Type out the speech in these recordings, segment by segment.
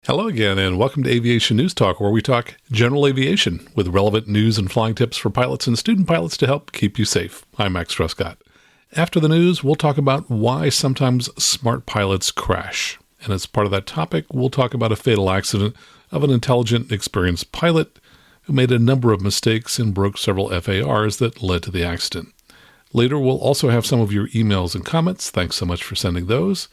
Hello again, and welcome to Aviation News Talk, where we talk general aviation with relevant news and flying tips for pilots and student pilots to help keep you safe. I'm Max Truscott. After the news, we'll talk about why sometimes smart pilots crash. And as part of that topic, we'll talk about a fatal accident of an intelligent, experienced pilot who made a number of mistakes and broke several FARs that led to the accident. Later, we'll also have some of your emails and comments. Thanks so much for sending those.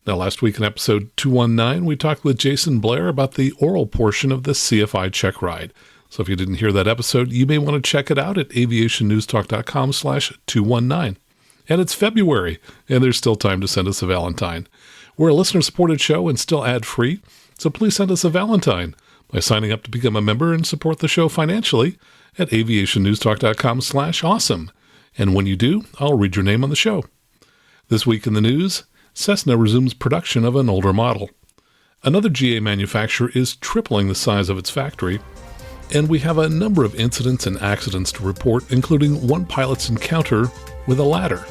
Now, last week in episode 219, we talked with Jason Blair about the oral portion of the CFI check ride. So if you didn't hear that episode, you may want to check it out at aviationnewstalk.com/219. And it's February, and there's still time to send us a Valentine. We're a listener-supported show and still ad-free, so please send us a Valentine by signing up to become a member and support the show financially at aviationnewstalk.com/awesome. And when you do, I'll read your name on the show. This week in the news, Cessna resumes production of an older model. Another GA manufacturer is tripling the size of its factory, and we have a number of incidents and accidents to report, including one pilot's encounter with a ladder.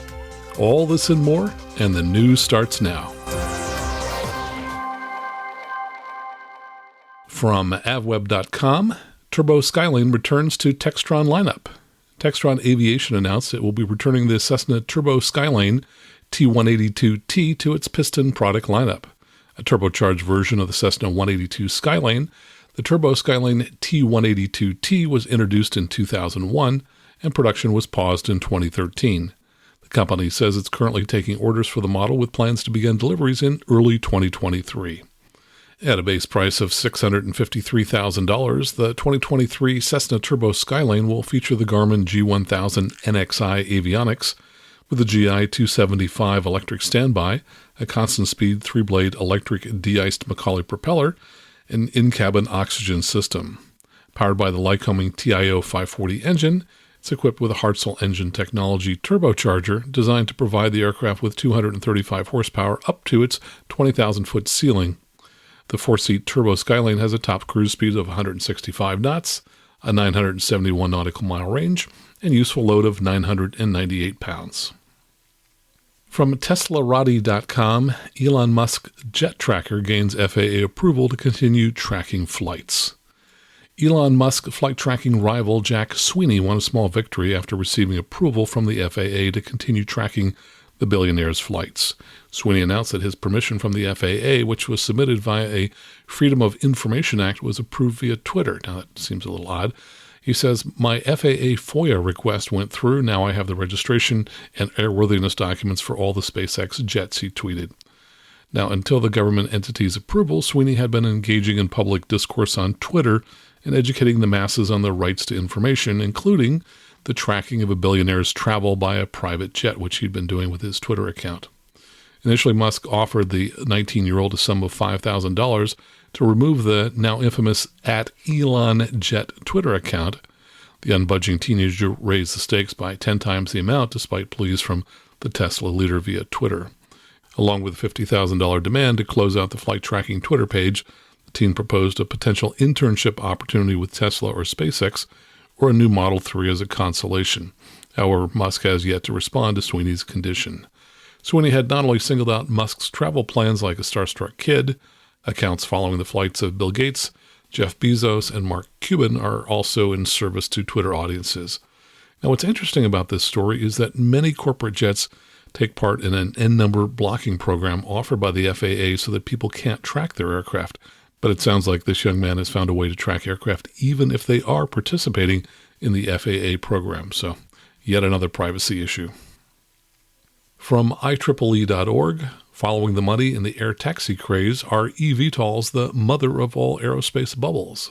All this and more, and the news starts now. From avweb.com, Turbo Skyline returns to Textron lineup. Textron Aviation announced it will be returning the Cessna Turbo Skyline T182T to its piston product lineup. A turbocharged version of the Cessna 182 Skyline, the Turbo Skyline T182T was introduced in 2001 and production was paused in 2013. The company says it's currently taking orders for the model with plans to begin deliveries in early 2023. At a base price of $653,000, the 2023 Cessna Turbo Skyline will feature the Garmin G1000 NXI avionics, with a GI 275 electric standby, a constant-speed 3-blade electric de-iced Macaulay propeller, and in-cabin oxygen system. Powered by the Lycoming TIO 540 engine, it's equipped with a Hartzell engine technology turbocharger designed to provide the aircraft with 235 horsepower up to its 20,000-foot ceiling. The 4-seat Turbo Skyline has a top cruise speed of 165 knots, a 971 nautical mile range, and useful load of 998 pounds. From Teslarati.com, Elon Musk jet tracker gains FAA approval to continue tracking flights. Elon Musk flight tracking rival Jack Sweeney won a small victory after receiving approval from the FAA to continue tracking the billionaire's flights. Sweeney announced that his permission from the FAA, which was submitted via a Freedom of Information Act, was approved via Twitter. Now, that seems a little odd. He says, "My FAA FOIA request went through. Now I have the registration and airworthiness documents for all the SpaceX jets," he tweeted. Now, until the government entity's approval, Sweeney had been engaging in public discourse on Twitter and educating the masses on the rights to information, including the tracking of a billionaire's travel by a private jet, which he'd been doing with his Twitter account. Initially, Musk offered the 19-year-old a sum of $5,000 to remove the now infamous @ElonJet Twitter account. The unbudging teenager raised the stakes by 10 times the amount, despite pleas from the Tesla leader via Twitter. Along with a $50,000 demand to close out the flight tracking Twitter page, the teen proposed a potential internship opportunity with Tesla or SpaceX, or a new Model 3 as a consolation. However, Musk has yet to respond to Sweeney's condition. Sweeney had not only singled out Musk's travel plans like a starstruck kid. Accounts following the flights of Bill Gates, Jeff Bezos, and Mark Cuban are also in service to Twitter audiences. Now, what's interesting about this story is that many corporate jets take part in an N-number blocking program offered by the FAA so that people can't track their aircraft. But it sounds like this young man has found a way to track aircraft even if they are participating in the FAA program. So, yet another privacy issue. From IEEE.org, following the money in the air taxi craze, are eVTOLs the mother of all aerospace bubbles?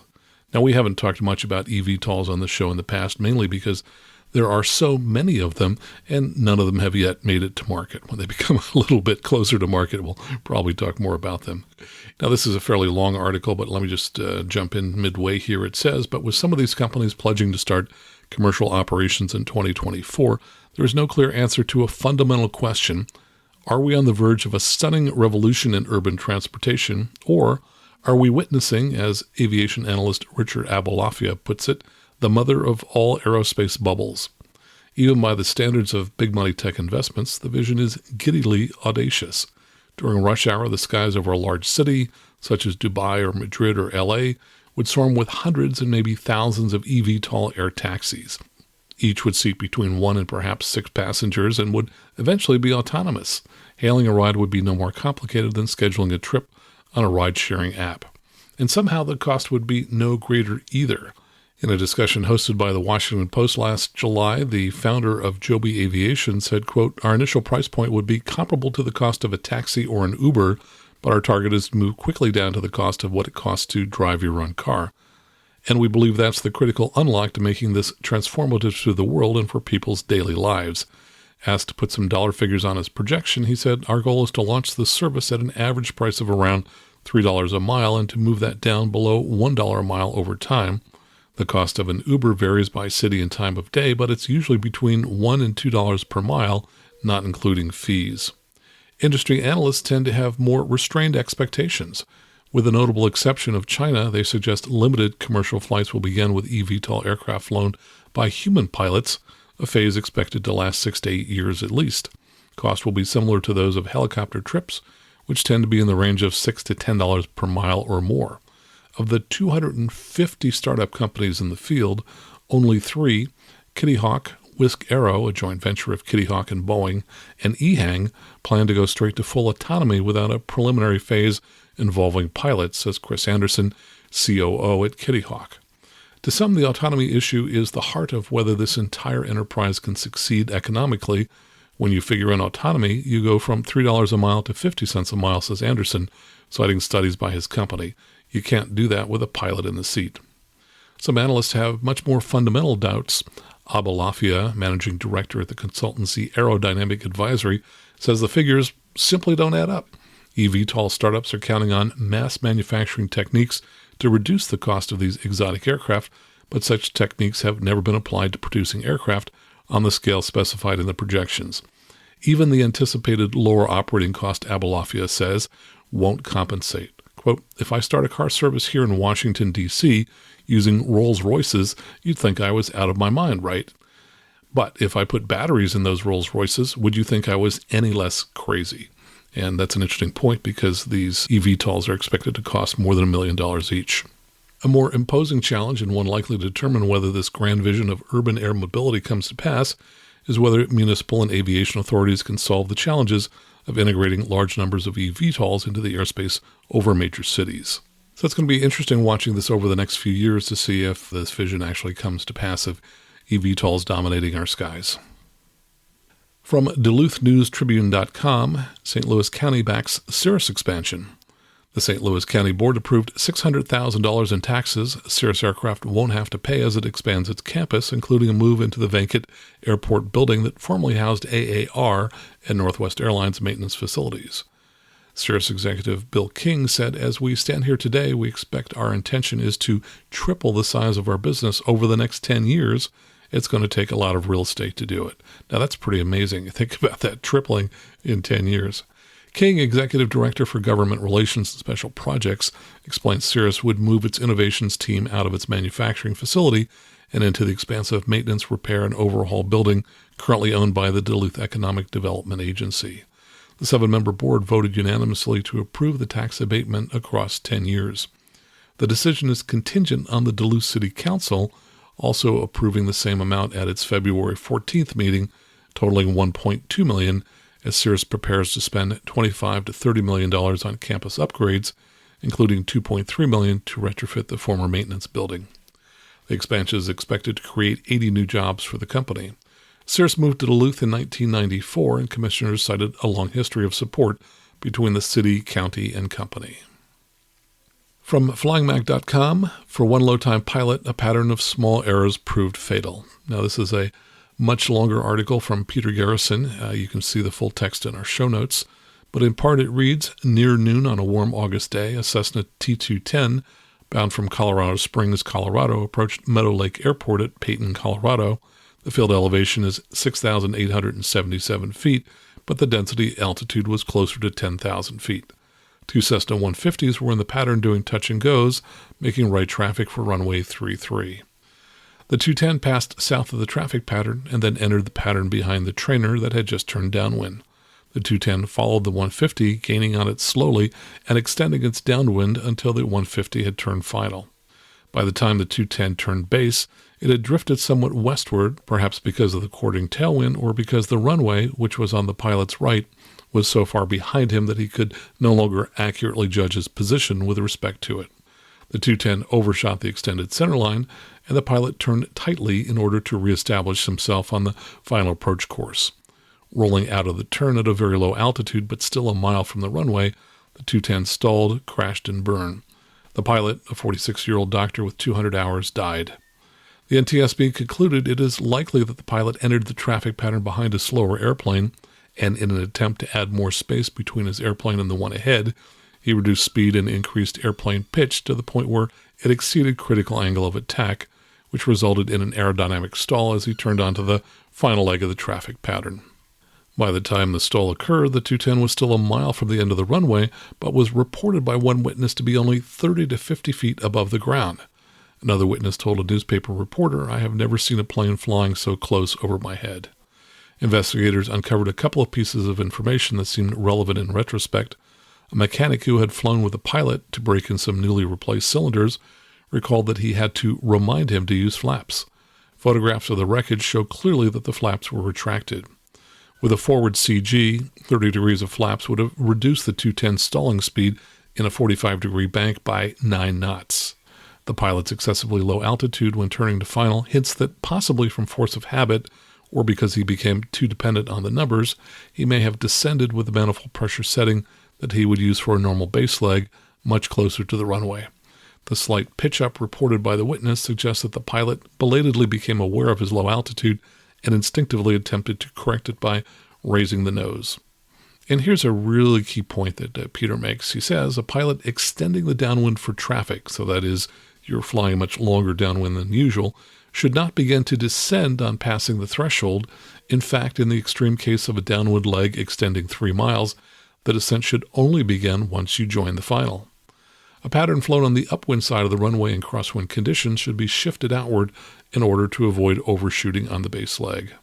Now, we haven't talked much about eVTOLs on the show in the past, mainly because there are so many of them, and none of them have yet made it to market. When they become a little bit closer to market, we'll probably talk more about them. Now, this is a fairly long article, but let me just jump in midway here. It says, but with some of these companies pledging to start commercial operations in 2024, there is no clear answer to a fundamental question. Are we on the verge of a stunning revolution in urban transportation, or are we witnessing, as aviation analyst Richard Abolafia puts it, the mother of all aerospace bubbles? Even by the standards of big money tech investments, the vision is giddily audacious. During rush hour, the skies over a large city, such as Dubai or Madrid or LA, would swarm with hundreds and maybe thousands of eVTOL air taxis. Each would seat between 1 and perhaps 6 passengers and would eventually be autonomous. Hailing a ride would be no more complicated than scheduling a trip on a ride-sharing app. And somehow the cost would be no greater either. In a discussion hosted by the Washington Post last July, the founder of Joby Aviation said, quote, "Our initial price point would be comparable to the cost of a taxi or an Uber, but our target is to move quickly down to the cost of what it costs to drive your own car. And we believe that's the critical unlock to making this transformative to the world and for people's daily lives." Asked to put some dollar figures on his projection, he said, "Our goal is to launch the service at an average price of around $3 a mile and to move that down below $1 a mile over time. The cost of an Uber varies by city and time of day, but it's usually between $1 and $2 per mile, not including fees." Industry analysts tend to have more restrained expectations. With the notable exception of China, they suggest limited commercial flights will begin with eVTOL aircraft flown by human pilots, a phase expected to last 6 to 8 years at least. Costs will be similar to those of helicopter trips, which tend to be in the range of $6 to $10 per mile or more. Of the 250 startup companies in the field, only 3, Kitty Hawk, Whisk Aero, a joint venture of Kitty Hawk and Boeing, and EHang, plan to go straight to full autonomy without a preliminary phase involving pilots, says Chris Anderson, COO at Kitty Hawk. To some, the autonomy issue is the heart of whether this entire enterprise can succeed economically. When you figure in autonomy, you go from $3 a mile to 50 cents a mile, says Anderson, citing studies by his company. You can't do that with a pilot in the seat. Some analysts have much more fundamental doubts. Abba Lafia, managing director at the consultancy Aerodynamic Advisory, says the figures simply don't add up. eVTOL startups are counting on mass manufacturing techniques to reduce the cost of these exotic aircraft, but such techniques have never been applied to producing aircraft on the scale specified in the projections. Even the anticipated lower operating cost, Abba Lafia says, won't compensate. Quote, "If I start a car service here in Washington, D.C., using Rolls-Royces, you'd think I was out of my mind, right? But if I put batteries in those Rolls-Royces, would you think I was any less crazy?" And that's an interesting point because these eVTOLs are expected to cost more than $1 million each. A more imposing challenge, and one likely to determine whether this grand vision of urban air mobility comes to pass, is whether municipal and aviation authorities can solve the challenges of integrating large numbers of eVTOLs into the airspace over major cities. So it's going to be interesting watching this over the next few years to see if this vision actually comes to pass of eVTOLs dominating our skies. From DuluthNewsTribune.com, St. Louis County backs Cirrus expansion. The St. Louis County Board approved $600,000 in taxes Cirrus Aircraft won't have to pay as it expands its campus, including a move into the vacant airport building that formerly housed AAR and Northwest Airlines maintenance facilities. Cirrus executive Bill King said, "As we stand here today, we expect our intention is to triple the size of our business over the next 10 years. It's going to take a lot of real estate to do it." Now, that's pretty amazing. Think about that, tripling in 10 years. King, executive director for government relations and special projects, explained Cirrus would move its innovations team out of its manufacturing facility and into the expansive maintenance, repair, and overhaul building currently owned by the Duluth Economic Development Agency. The 7-member board voted unanimously to approve the tax abatement across 10 years. The decision is contingent on the Duluth City Council also approving the same amount at its February 14th meeting, totaling $1.2 million, as Cirrus prepares to spend $25 to $30 million on campus upgrades, including $2.3 million to retrofit the former maintenance building. The expansion is expected to create 80 new jobs for the company. Cirrus moved to Duluth in 1994, and commissioners cited a long history of support between the city, county, and company. From FlyingMac.com, for one low-time pilot, a pattern of small errors proved fatal. Now, this is a much longer article from Peter Garrison. You can see the full text in our show notes. But in part it reads, near noon on a warm August day, a Cessna T-210, bound from Colorado Springs, Colorado, approached Meadow Lake Airport at Peyton, Colorado. The field elevation is 6,877 feet, but the density altitude was closer to 10,000 feet. 2 Cessna 150s were in the pattern doing touch and goes, making right traffic for runway 33. The 210 passed south of the traffic pattern and then entered the pattern behind the trainer that had just turned downwind. The 210 followed the 150, gaining on it slowly and extending its downwind until the 150 had turned final. By the time the 210 turned base, it had drifted somewhat westward, perhaps because of the courting tailwind or because the runway, which was on the pilot's right, was so far behind him that he could no longer accurately judge his position with respect to it. The 210 overshot the extended centerline, and the pilot turned tightly in order to reestablish himself on the final approach course. Rolling out of the turn at a very low altitude but still a mile from the runway, the 210 stalled, crashed, and burned. The pilot, a 46-year-old doctor with 200 hours, died. The NTSB concluded it is likely that the pilot entered the traffic pattern behind a slower airplane, and in an attempt to add more space between his airplane and the one ahead, he reduced speed and increased airplane pitch to the point where it exceeded critical angle of attack, which resulted in an aerodynamic stall as he turned onto the final leg of the traffic pattern. By the time the stall occurred, the 210 was still a mile from the end of the runway, but was reported by one witness to be only 30 to 50 feet above the ground. Another witness told a newspaper reporter, "I have never seen a plane flying so close over my head." Investigators uncovered a couple of pieces of information that seemed relevant in retrospect. A mechanic who had flown with the pilot to break in some newly replaced cylinders recalled that he had to remind him to use flaps. Photographs of the wreckage show clearly that the flaps were retracted. With a forward CG, 30 degrees of flaps would have reduced the 210's stalling speed in a 45-degree bank by 9 knots. The pilot's excessively low altitude when turning to final hints that possibly from force of habit, or because he became too dependent on the numbers, he may have descended with the manifold pressure setting that he would use for a normal base leg much closer to the runway. The slight pitch-up reported by the witness suggests that the pilot belatedly became aware of his low altitude and instinctively attempted to correct it by raising the nose. And here's a really key point that Peter makes. He says, a pilot extending the downwind for traffic, so that is, you're flying much longer downwind than usual, should not begin to descend on passing the threshold. In fact, in the extreme case of a downwind leg extending 3 miles, the descent should only begin once you join the final. A pattern flown on the upwind side of the runway in crosswind conditions should be shifted outward in order to avoid overshooting on the base leg.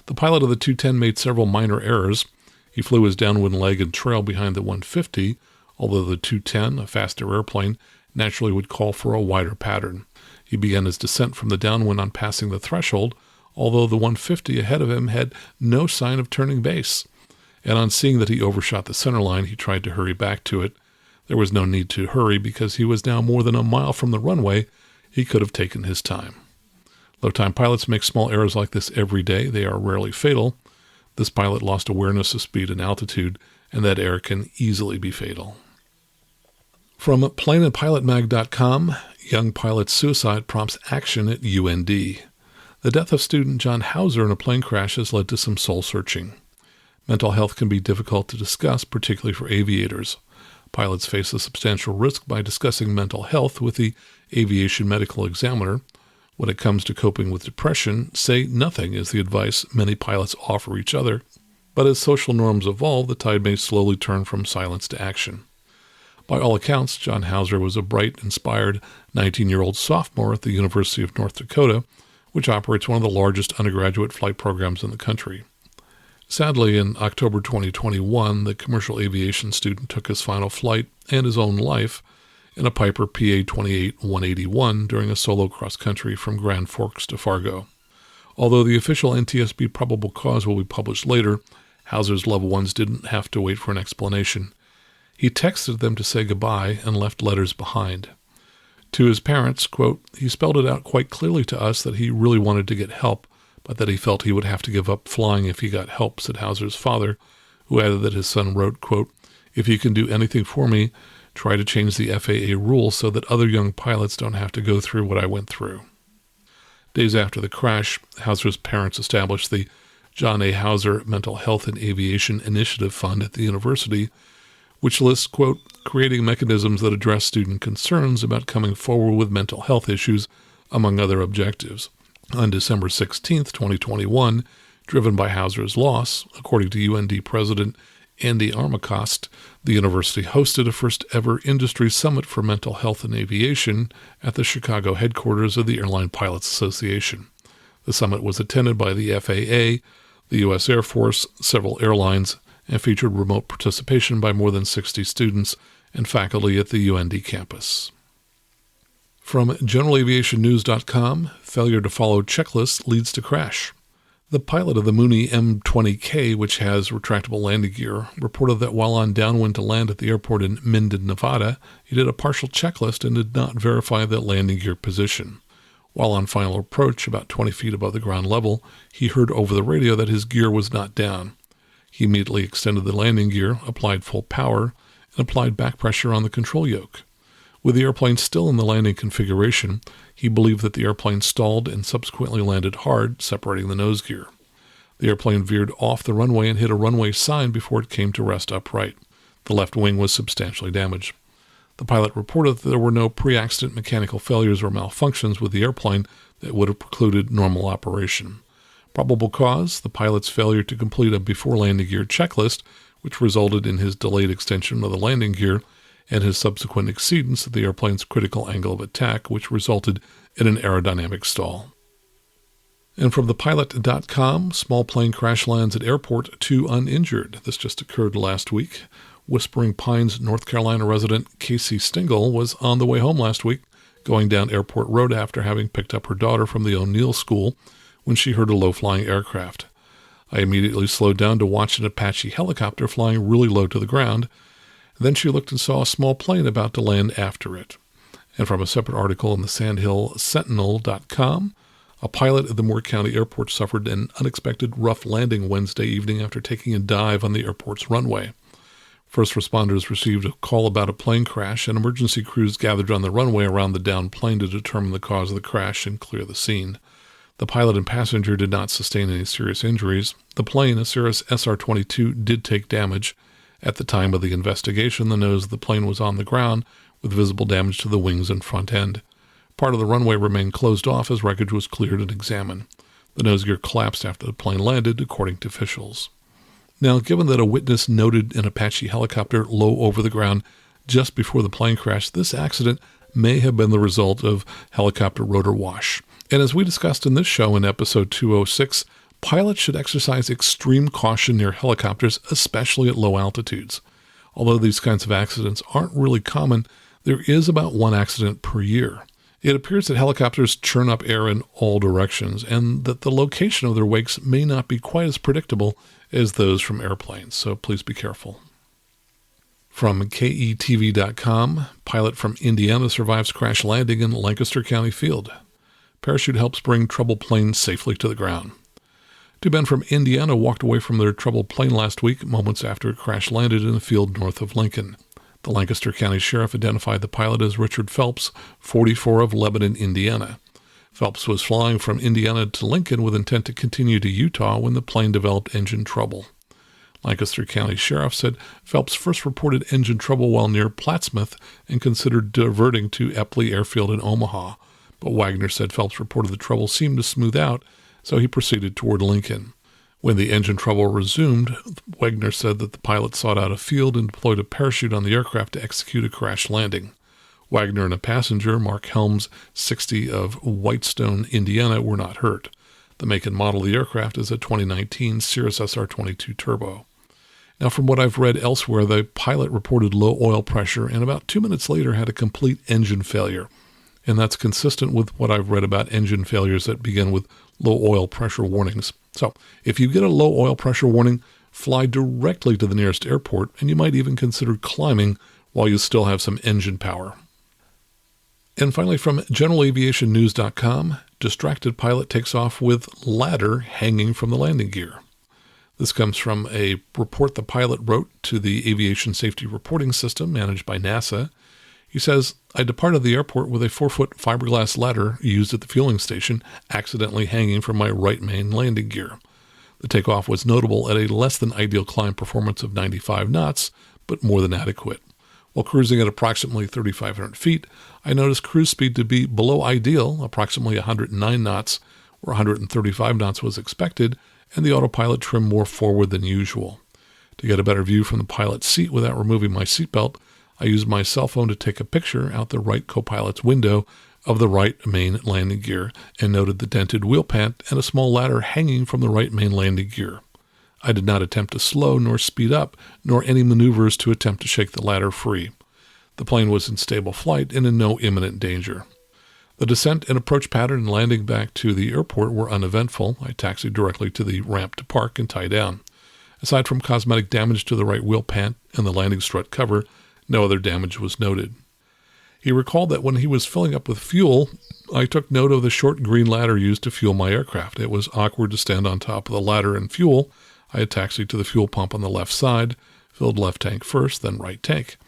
The pilot of the 210 made several minor errors. He flew his downwind leg and trail behind the 150, although the 210, a faster airplane, naturally would call for a wider pattern. He began his descent from the downwind on passing the threshold, although the 150 ahead of him had no sign of turning base. And on seeing that he overshot the centerline, he tried to hurry back to it. There was no need to hurry because he was now more than a mile from the runway. He could have taken his time. Low-time pilots make small errors like this every day. They are rarely fatal. This pilot lost awareness of speed and altitude, and that error can easily be fatal. From planeandpilotmag.com, young pilot's suicide prompts action at UND. The death of student John Hauser in a plane crash has led to some soul-searching. Mental health can be difficult to discuss, particularly for aviators. Pilots face a substantial risk by discussing mental health with the aviation medical examiner. When it comes to coping with depression, say nothing is the advice many pilots offer each other. But as social norms evolve, the tide may slowly turn from silence to action. By all accounts, John Hauser was a bright, inspired 19-year-old sophomore at the University of North Dakota, which operates one of the largest undergraduate flight programs in the country. Sadly, in October 2021, the commercial aviation student took his final flight and his own life in a Piper PA-28-181 during a solo cross-country from Grand Forks to Fargo. Although the official NTSB probable cause will be published later, Hauser's loved ones didn't have to wait for an explanation. He texted them to say goodbye and left letters behind. To his parents, quote, "He spelled it out quite clearly to us that he really wanted to get help, but that he felt he would have to give up flying if he got help," said Hauser's father, who added that his son wrote, quote, "If you can do anything for me, try to change the FAA rules so that other young pilots don't have to go through what I went through." Days after the crash, Hauser's parents established the John A. Hauser Mental Health and Aviation Initiative Fund at the university, which lists, quote, "creating mechanisms that address student concerns about coming forward with mental health issues," among other objectives. On December 16, 2021, driven by Hauser's loss, according to UND President Andy Armacost, the university hosted a first-ever industry summit for mental health and aviation at the Chicago headquarters of the Airline Pilots Association. The summit was attended by the FAA, the U.S. Air Force, several airlines, and featured remote participation by more than 60 students and faculty at the UND campus. From GeneralAviationNews.com, failure to follow checklist leads to crash. The pilot of the Mooney M20K, which has retractable landing gear, reported that while on downwind to land at the airport in Minden, Nevada, he did a partial checklist and did not verify the landing gear position. While on final approach, about 20 feet above the ground level, he heard over the radio that his gear was not down. He immediately extended the landing gear, applied full power, and applied back pressure on the control yoke. With the airplane still in the landing configuration, he believed that the airplane stalled and subsequently landed hard, separating the nose gear. The airplane veered off the runway and hit a runway sign before it came to rest upright. The left wing was substantially damaged. The pilot reported that there were no pre-accident mechanical failures or malfunctions with the airplane that would have precluded normal operation. Probable cause, the pilot's failure to complete a before landing gear checklist, which resulted in his delayed extension of the landing gear, and his subsequent exceedance of the airplane's critical angle of attack, which resulted in an aerodynamic stall. And from thepilot.com, small plane crash lands at airport, 2 uninjured. This just occurred last week. Whispering Pines, North Carolina resident Casey Stingle was on the way home last week, going down Airport Road after having picked up her daughter from the O'Neill School when she heard a low-flying aircraft. I immediately slowed down to watch an Apache helicopter flying really low to the ground. Then she looked and saw a small plane about to land after it. And from a separate article in the SandhillSentinel.com, a pilot at the Moore County Airport suffered an unexpected rough landing Wednesday evening after taking a dive on the airport's runway. First responders received a call about a plane crash, and emergency crews gathered on the runway around the downed plane to determine the cause of the crash and clear the scene. The pilot and passenger did not sustain any serious injuries. The plane, a Cirrus SR20, did take damage. At the time of the investigation, the nose of the plane was on the ground, with visible damage to the wings and front end. Part of the runway remained closed off as wreckage was cleared and examined. The nose gear collapsed after the plane landed, according to officials. Now, given that a witness noted an Apache helicopter low over the ground just before the plane crashed, this accident may have been the result of helicopter rotor wash. And as we discussed in this show in episode 206, pilots should exercise extreme caution near helicopters, especially at low altitudes. Although these kinds of accidents aren't really common, there is about 1 accident per year. It appears that helicopters churn up air in all directions, and that the location of their wakes may not be quite as predictable as those from airplanes, so please be careful. From KETV.com, pilot from Indiana survives crash landing in Lancaster County field. Parachute helps bring troubled plane safely to the ground. 2 men from Indiana walked away from their troubled plane last week, moments after it crash landed in a field north of Lincoln. The Lancaster County Sheriff identified the pilot as Richard Phelps, 44, of Lebanon, Indiana. Phelps was flying from Indiana to Lincoln with intent to continue to Utah when the plane developed engine trouble. Lancaster County Sheriff said Phelps first reported engine trouble while near Plattsmouth and considered diverting to Epley Airfield in Omaha, but Wagner said Phelps reported the trouble seemed to smooth out, so he proceeded toward Lincoln. When the engine trouble resumed, Wagner said that the pilot sought out a field and deployed a parachute on the aircraft to execute a crash landing. Wagner and a passenger, Mark Helms, 60, of Whitestone, Indiana, were not hurt. The make and model of the aircraft is a 2019 Cirrus SR20 Turbo. Now, from what I've read elsewhere, the pilot reported low oil pressure and about 2 minutes later had a complete engine failure. And that's consistent with what I've read about engine failures that begin with low oil pressure warnings. So, if you get a low oil pressure warning, fly directly to the nearest airport, and you might even consider climbing while you still have some engine power. And finally, from GeneralAviationNews.com, distracted pilot takes off with ladder hanging from the landing gear. This comes from a report the pilot wrote to the Aviation Safety Reporting System managed by NASA. He says, I departed the airport with a 4-foot fiberglass ladder used at the fueling station, accidentally hanging from my right main landing gear. The takeoff was notable at a less than ideal climb performance of 95 knots, but more than adequate. While cruising at approximately 3,500 feet, I noticed cruise speed to be below ideal, approximately 109 knots, where 135 knots was expected, and the autopilot trimmed more forward than usual. To get a better view from the pilot's seat without removing my seatbelt, I used my cell phone to take a picture out the right co-pilot's window of the right main landing gear and noted the dented wheel pant and a small ladder hanging from the right main landing gear. I did not attempt to slow nor speed up, nor any maneuvers to attempt to shake the ladder free. The plane was in stable flight and in no imminent danger. The descent and approach pattern and landing back to the airport were uneventful. I taxied directly to the ramp to park and tie down. Aside from cosmetic damage to the right wheel pant and the landing strut cover, no other damage was noted. He recalled that when he was filling up with fuel, I took note of the short green ladder used to fuel my aircraft. It was awkward to stand on top of the ladder and fuel. I had taxied to the fuel pump on the left side, filled left tank first, then right tank.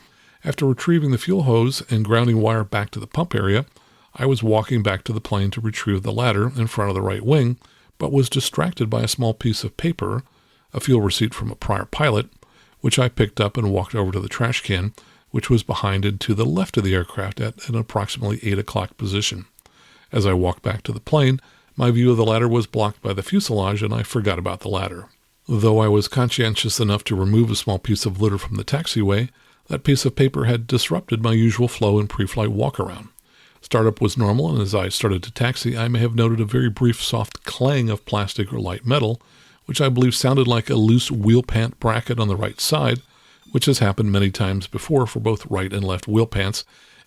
After retrieving the fuel hose and grounding wire back to the pump area, I was walking back to the plane to retrieve the ladder in front of the right wing, but was distracted by a small piece of paper, a fuel receipt from a prior pilot, which I picked up and walked over to the trash can, which was behind and to the left of the aircraft at an approximately 8 o'clock position. As I walked back to the plane, my view of the ladder was blocked by the fuselage, and I forgot about the ladder. Though I was conscientious enough to remove a small piece of litter from the taxiway, that piece of paper had disrupted my usual flow and pre-flight walk-around. Startup was normal, and as I started to taxi, I may have noted a very brief soft clang of plastic or light metal, which I believe sounded like a loose wheel pant bracket on the right side, which has happened many times before for both right and left wheel pants,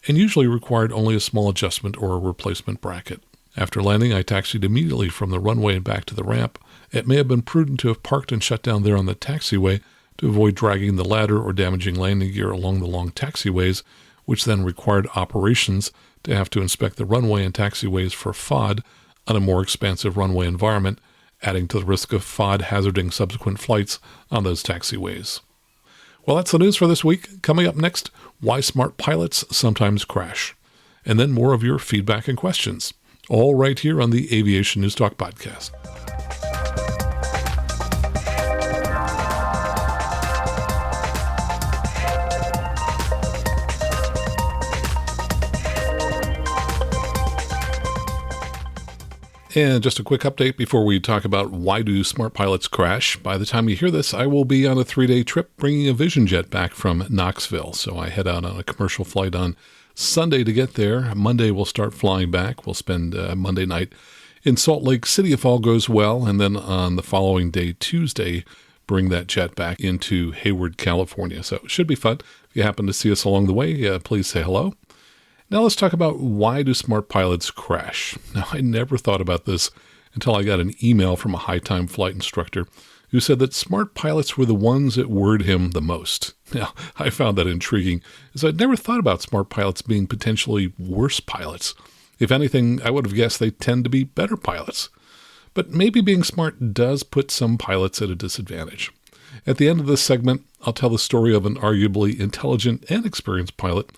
and usually required only a small adjustment or a replacement bracket. After landing, I taxied immediately from the runway and back to the ramp. It may have been prudent to have parked and shut down there on the taxiway to avoid dragging the ladder or damaging landing gear along the long taxiways, which then required operations to have to inspect the runway and taxiways for FOD on a more expansive runway environment, adding to the risk of FOD hazarding subsequent flights on those taxiways. Well, that's the news for this week. Coming up next, why smart pilots sometimes crash. And then more of your feedback and questions. All right here on the Aviation News Talk podcast. And just a quick update before we talk about why do smart pilots crash. By the time you hear this, I will be on a 3-day trip bringing a Vision Jet back from Knoxville. So I head out on a commercial flight on Sunday to get there. Monday we'll start flying back. We'll spend Monday night in Salt Lake City if all goes well. And then on the following day, Tuesday, bring that jet back into Hayward, California. So it should be fun. If you happen to see us along the way, please say hello. Now let's talk about why do smart pilots crash. Now, I never thought about this until I got an email from a high-time flight instructor who said that smart pilots were the ones that worried him the most. Now, I found that intriguing, as I'd never thought about smart pilots being potentially worse pilots. If anything, I would have guessed they tend to be better pilots. But maybe being smart does put some pilots at a disadvantage. At the end of this segment, I'll tell the story of an arguably intelligent and experienced pilot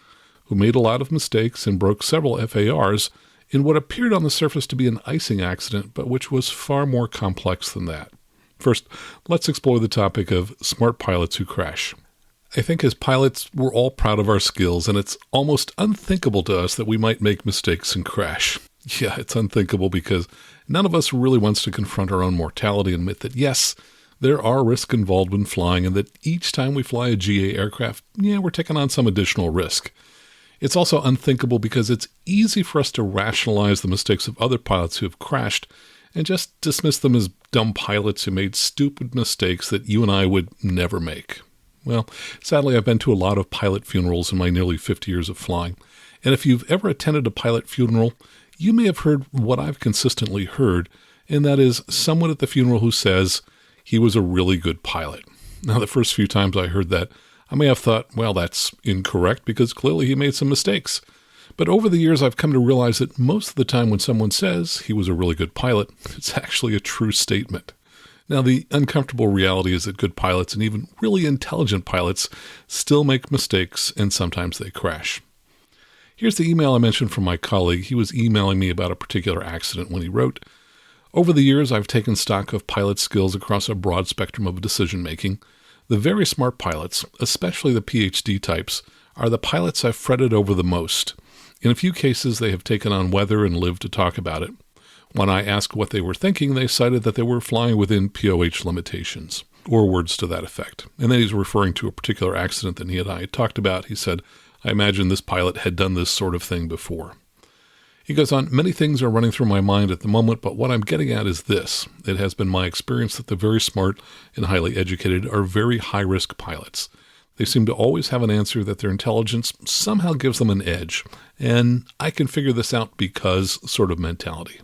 who made a lot of mistakes and broke several FARs in what appeared on the surface to be an icing accident, but which was far more complex than that. First, let's explore the topic of smart pilots who crash. I think as pilots, we're all proud of our skills, and it's almost unthinkable to us that we might make mistakes and crash. Yeah, it's unthinkable because none of us really wants to confront our own mortality and admit that, yes, there are risks involved when flying, and that each time we fly a GA aircraft, we're taking on some additional risk. It's also unthinkable because it's easy for us to rationalize the mistakes of other pilots who have crashed and just dismiss them as dumb pilots who made stupid mistakes that you and I would never make. Well, sadly, I've been to a lot of pilot funerals in my nearly 50 years of flying, and if you've ever attended a pilot funeral, you may have heard what I've consistently heard, and that is someone at the funeral who says he was a really good pilot. Now, the first few times I heard that, I may have thought, well, that's incorrect because clearly he made some mistakes. But over the years, I've come to realize that most of the time when someone says he was a really good pilot, it's actually a true statement. Now, the uncomfortable reality is that good pilots and even really intelligent pilots still make mistakes, and sometimes they crash. Here's the email I mentioned from my colleague. He was emailing me about a particular accident when he wrote, "Over the years, I've taken stock of pilot skills across a broad spectrum of decision-making. The very smart pilots, especially the PhD types, are the pilots I've fretted over the most. In a few cases, they have taken on weather and lived to talk about it. When I asked what they were thinking, they cited that they were flying within POH limitations," or words to that effect. And then he's referring to a particular accident that he and I had talked about. He said, "I imagine this pilot had done this sort of thing before." He goes on, many things are running through my mind at the moment, but what I'm getting at is this. It has been my experience that the very smart and highly educated are very high-risk pilots. They seem to always have an answer that their intelligence somehow gives them an edge, and I can figure this out because sort of mentality.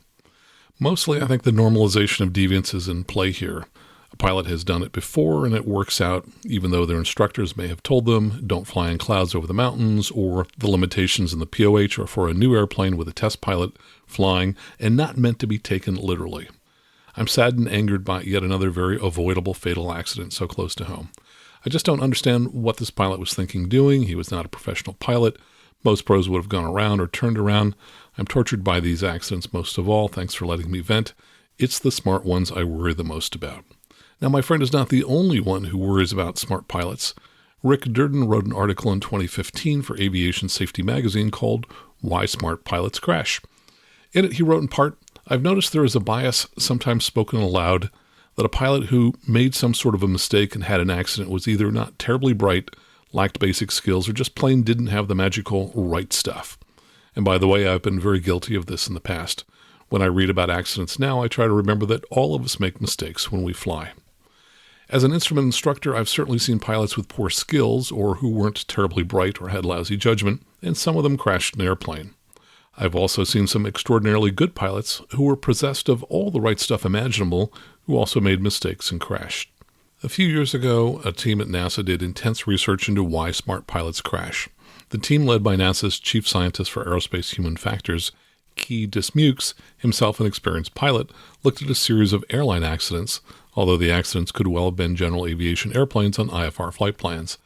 Mostly, I think the normalization of deviance is in play here. A pilot has done it before, and it works out, even though their instructors may have told them, don't fly in clouds over the mountains, or the limitations in the POH are for a new airplane with a test pilot flying and not meant to be taken literally. I'm sad and angered by yet another very avoidable fatal accident so close to home. I just don't understand what this pilot was thinking doing. He was not a professional pilot. Most pros would have gone around or turned around. I'm tortured by these accidents most of all. Thanks for letting me vent. It's the smart ones I worry the most about. Now, my friend is not the only one who worries about smart pilots. Rick Durden wrote an article in 2015 for Aviation Safety magazine called Why Smart Pilots Crash. In it, he wrote in part, I've noticed there is a bias, sometimes spoken aloud, that a pilot who made some sort of a mistake and had an accident was either not terribly bright, lacked basic skills, or just plain didn't have the magical right stuff. And by the way, I've been very guilty of this in the past. When I read about accidents now, I try to remember that all of us make mistakes when we fly. As an instrument instructor, I've certainly seen pilots with poor skills or who weren't terribly bright or had lousy judgment, and some of them crashed an airplane. I've also seen some extraordinarily good pilots who were possessed of all the right stuff imaginable, who also made mistakes and crashed. A few years ago, a team at NASA did intense research into why smart pilots crash. The team, led by NASA's chief scientist for aerospace human factors, Key Dismukes, himself an experienced pilot, looked at a series of airline accidents, although the accidents could well have been general aviation airplanes on IFR flight plans.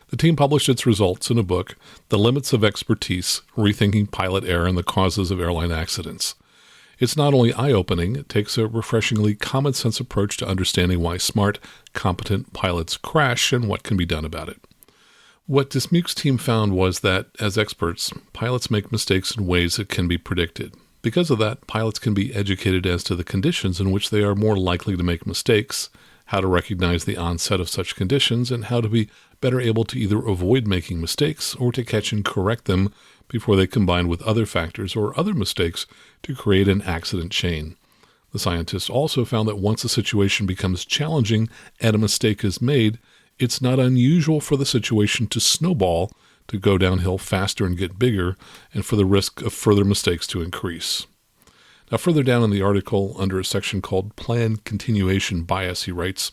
The team published its results in a book, The Limits of Expertise, Rethinking Pilot Error and the Causes of Airline Accidents. It's not only eye-opening, it takes a refreshingly common-sense approach to understanding why smart, competent pilots crash and what can be done about it. What Dismukes' team found was that, as experts, pilots make mistakes in ways that can be predicted. Because of that, pilots can be educated as to the conditions in which they are more likely to make mistakes, how to recognize the onset of such conditions, and how to be better able to either avoid making mistakes or to catch and correct them before they combine with other factors or other mistakes to create an accident chain. The scientists also found that once a situation becomes challenging and a mistake is made, it's not unusual for the situation to snowball, to go downhill faster and get bigger, and for the risk of further mistakes to increase. Now, further down in the article, under a section called Plan Continuation Bias, he writes,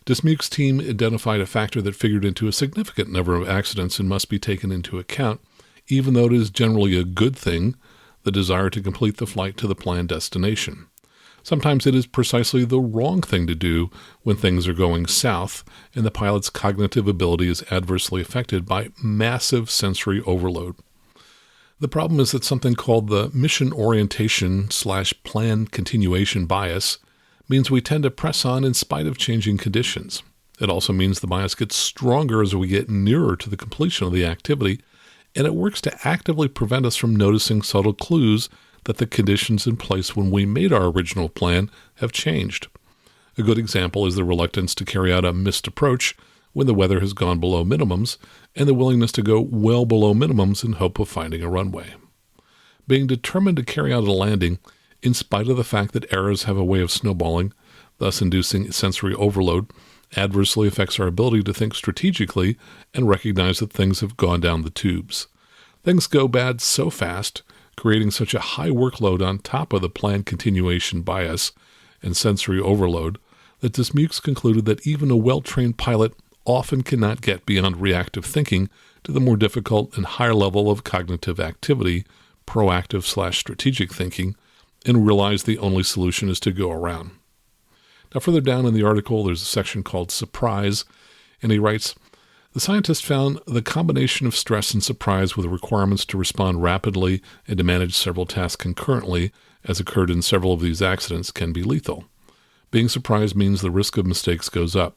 Dismukes' team identified a factor that figured into a significant number of accidents and must be taken into account, even though it is generally a good thing, the desire to complete the flight to the planned destination. Sometimes it is precisely the wrong thing to do when things are going south and the pilot's cognitive ability is adversely affected by massive sensory overload. The problem is that something called the mission orientation/plan continuation bias means we tend to press on in spite of changing conditions. It also means the bias gets stronger as we get nearer to the completion of the activity, and it works to actively prevent us from noticing subtle clues that the conditions in place when we made our original plan have changed. A good example is the reluctance to carry out a missed approach when the weather has gone below minimums, and the willingness to go well below minimums in hope of finding a runway. Being determined to carry out a landing, in spite of the fact that errors have a way of snowballing, thus inducing sensory overload, adversely affects our ability to think strategically and recognize that things have gone down the tubes. Things go bad so fast, creating such a high workload on top of the planned continuation bias and sensory overload, that Dismukes concluded that even a well-trained pilot often cannot get beyond reactive thinking to the more difficult and higher level of cognitive activity, proactive/strategic thinking, and realize the only solution is to go around. Now, further down in the article, there's a section called Surprise, and he writes, the scientists found the combination of stress and surprise with requirements to respond rapidly and to manage several tasks concurrently, as occurred in several of these accidents, can be lethal. Being surprised means the risk of mistakes goes up.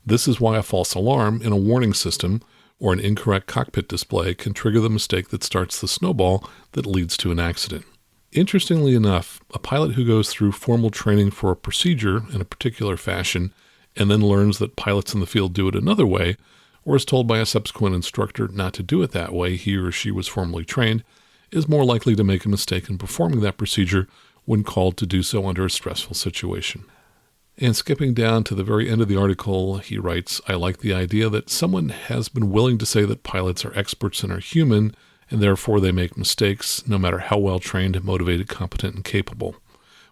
This is why a false alarm in a warning system or an incorrect cockpit display can trigger the mistake that starts the snowball that leads to an accident. Interestingly enough, a pilot who goes through formal training for a procedure in a particular fashion and then learns that pilots in the field do it another way, or is told by a subsequent instructor not to do it that way he or she was formally trained, is more likely to make a mistake in performing that procedure when called to do so under a stressful situation. And skipping down to the very end of the article, he writes, I like the idea that someone has been willing to say that pilots are experts and are human, and therefore they make mistakes, no matter how well trained, motivated, competent, and capable.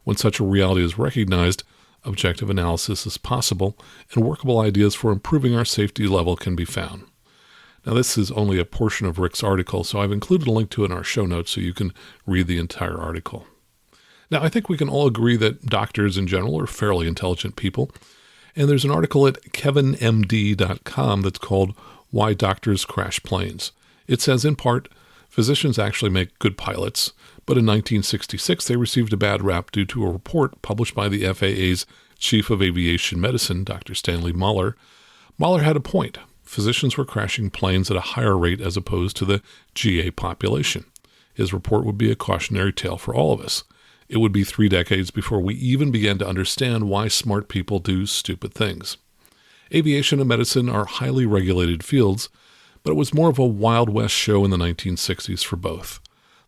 When such a reality is recognized, objective analysis is possible, and workable ideas for improving our safety level can be found. Now, this is only a portion of Rick's article, so I've included a link to it in our show notes so you can read the entire article. Now, I think we can all agree that doctors in general are fairly intelligent people, and there's an article at kevinmd.com that's called Why Doctors Crash Planes. It says, in part, physicians actually make good pilots, but in 1966 they received a bad rap due to a report published by the FAA's Chief of Aviation Medicine, Dr. Stanley Mahler. Mahler had a point. Physicians were crashing planes at a higher rate as opposed to the GA population. His report would be a cautionary tale for all of us. It would be 3 decades before we even began to understand why smart people do stupid things. Aviation and medicine are highly regulated fields, but it was more of a Wild West show in the 1960s for both.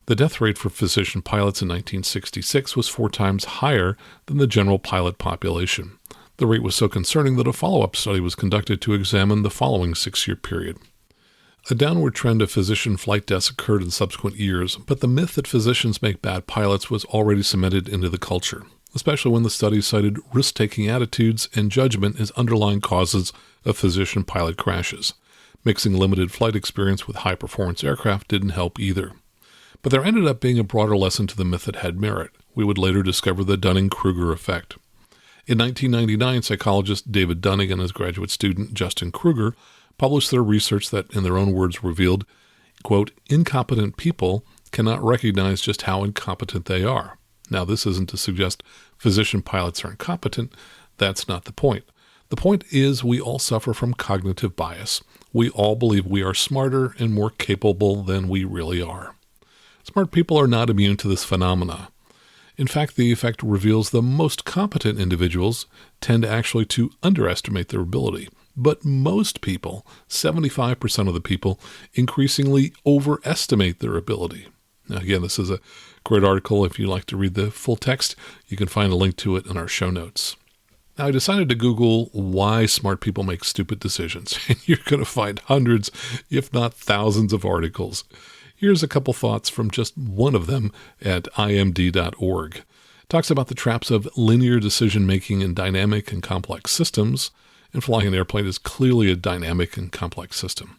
The death rate for physician pilots in 1966 was 4 times higher than the general pilot population. The rate was so concerning that a follow-up study was conducted to examine the following 6-year period. A downward trend of physician flight deaths occurred in subsequent years, but the myth that physicians make bad pilots was already cemented into the culture, especially when the study cited risk-taking attitudes and judgment as underlying causes of physician-pilot crashes. Mixing limited flight experience with high-performance aircraft didn't help either. But there ended up being a broader lesson to the myth that had merit. We would later discover the Dunning-Kruger Effect. In 1999, psychologist David Dunning and his graduate student Justin Kruger published their research that, in their own words, revealed, quote, incompetent people cannot recognize just how incompetent they are. Now, this isn't to suggest physician pilots are incompetent. That's not the point. The point is we all suffer from cognitive bias. We all believe we are smarter and more capable than we really are. Smart people are not immune to this phenomena. In fact, the effect reveals the most competent individuals tend actually to underestimate their ability. But most people, 75% of the people, increasingly overestimate their ability. Now, again, this is a great article. If you'd like to read the full text, you can find a link to it in our show notes. Now, I decided to Google why smart people make stupid decisions, and you're going to find hundreds, if not thousands, of articles. Here's a couple thoughts from just one of them at imd.org. It talks about the traps of linear decision-making in dynamic and complex systems, and flying an airplane is clearly a dynamic and complex system.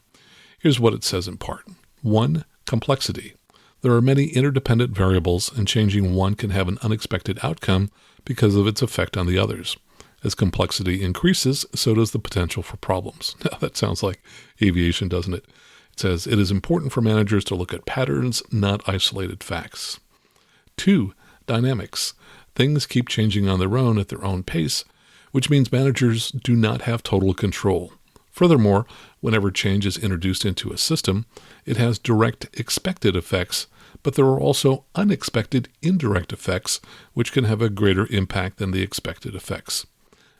Here's what it says in part. 1. Complexity. There are many interdependent variables, and changing one can have an unexpected outcome because of its effect on the others. As complexity increases, so does the potential for problems. Now, that sounds like aviation, doesn't it? It says, it is important for managers to look at patterns, not isolated facts. 2. Dynamics. Things keep changing on their own at their own pace, which means managers do not have total control. Furthermore, whenever change is introduced into a system, it has direct expected effects, but there are also unexpected indirect effects, which can have a greater impact than the expected effects.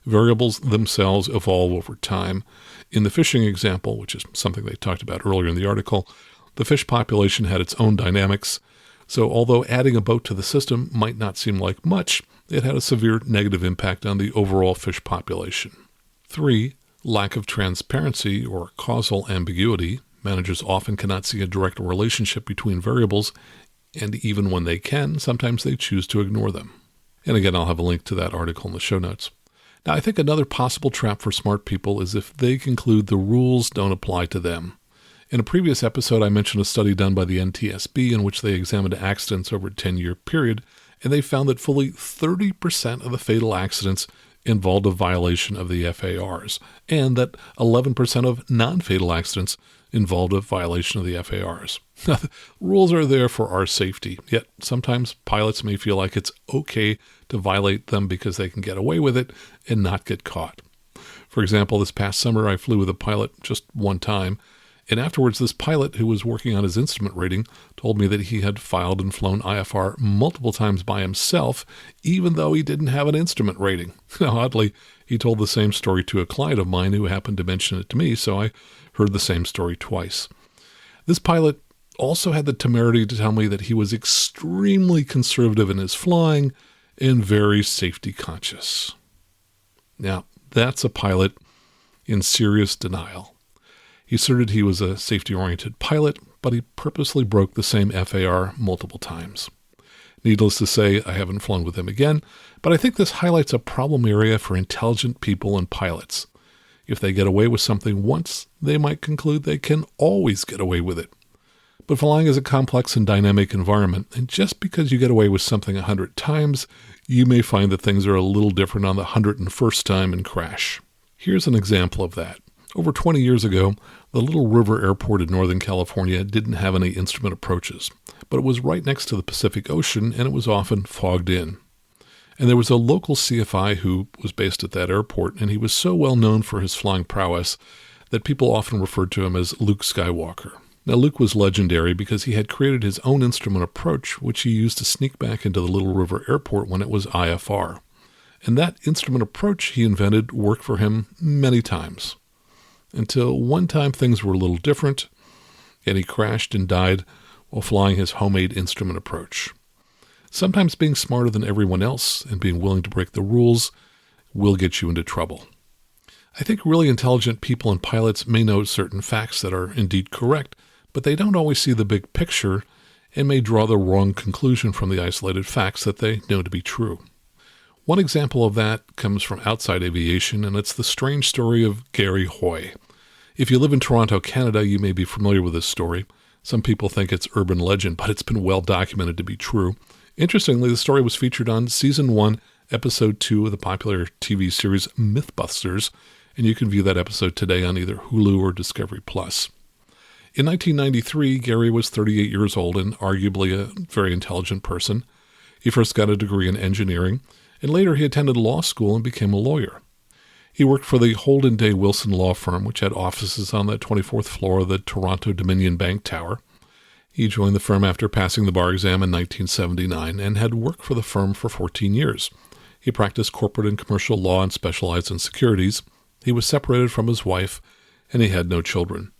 Variables themselves evolve over time. In the fishing example, which is something they talked about earlier in the article, the fish population had its own dynamics, so although adding a boat to the system might not seem like much, it had a severe negative impact on the overall fish population. 3. Lack of transparency or causal ambiguity. Managers often cannot see a direct relationship between variables, and even when they can, sometimes they choose to ignore them. And again, I'll have a link to that article in the show notes. Now, I think another possible trap for smart people is if they conclude the rules don't apply to them. In a previous episode, I mentioned a study done by the NTSB in which they examined accidents over a 10-year period, and they found that fully 30% of the fatal accidents involved a violation of the FARs, and that 11% of non-fatal accidents involved a violation of the FARs. Now, the rules are there for our safety, yet sometimes pilots may feel like it's okay to violate them because they can get away with it and not get caught. For example, this past summer I flew with a pilot just one time, and afterwards this pilot who was working on his instrument rating told me that he had filed and flown IFR multiple times by himself, even though he didn't have an instrument rating. Now, oddly, he told the same story to a client of mine who happened to mention it to me, so I heard the same story twice. This pilot also had the temerity to tell me that he was extremely conservative in his flying and very safety conscious. Now, that's a pilot in serious denial. He asserted he was a safety-oriented pilot, but he purposely broke the same FAR multiple times. Needless to say, I haven't flown with him again, but I think this highlights a problem area for intelligent people and pilots. If they get away with something once, they might conclude they can always get away with it. But flying is a complex and dynamic environment, and just because you get away with something 100 times, you may find that things are a little different on the 101st time and crash. Here's an example of that. Over 20 years ago, the Little River Airport in Northern California didn't have any instrument approaches, but it was right next to the Pacific Ocean and it was often fogged in. And there was a local CFI who was based at that airport, and he was so well known for his flying prowess that people often referred to him as Luke Skywalker. Now, Luke was legendary because he had created his own instrument approach, which he used to sneak back into the Little River Airport when it was IFR. And that instrument approach he invented worked for him many times. Until one time things were a little different, and he crashed and died while flying his homemade instrument approach. Sometimes being smarter than everyone else and being willing to break the rules will get you into trouble. I think really intelligent people and pilots may know certain facts that are indeed correct, but they don't always see the big picture and may draw the wrong conclusion from the isolated facts that they know to be true. One example of that comes from outside aviation, and it's the strange story of Garry Hoy. If you live in Toronto, Canada, you may be familiar with this story. Some people think it's urban legend, but it's been well documented to be true. Interestingly, the story was featured on Season 1, Episode 2 of the popular TV series Mythbusters, and you can view that episode today on either Hulu or Discovery+. In 1993, Garry was 38 years old and arguably a very intelligent person. He first got a degree in engineering, and later he attended law school and became a lawyer. He worked for the Holden Day Wilson law firm, which had offices on the 24th floor of the Toronto Dominion Bank Tower. He joined the firm after passing the bar exam in 1979 and had worked for the firm for 14 years. He practiced corporate and commercial law and specialized in securities. He was separated from his wife, and he had no children.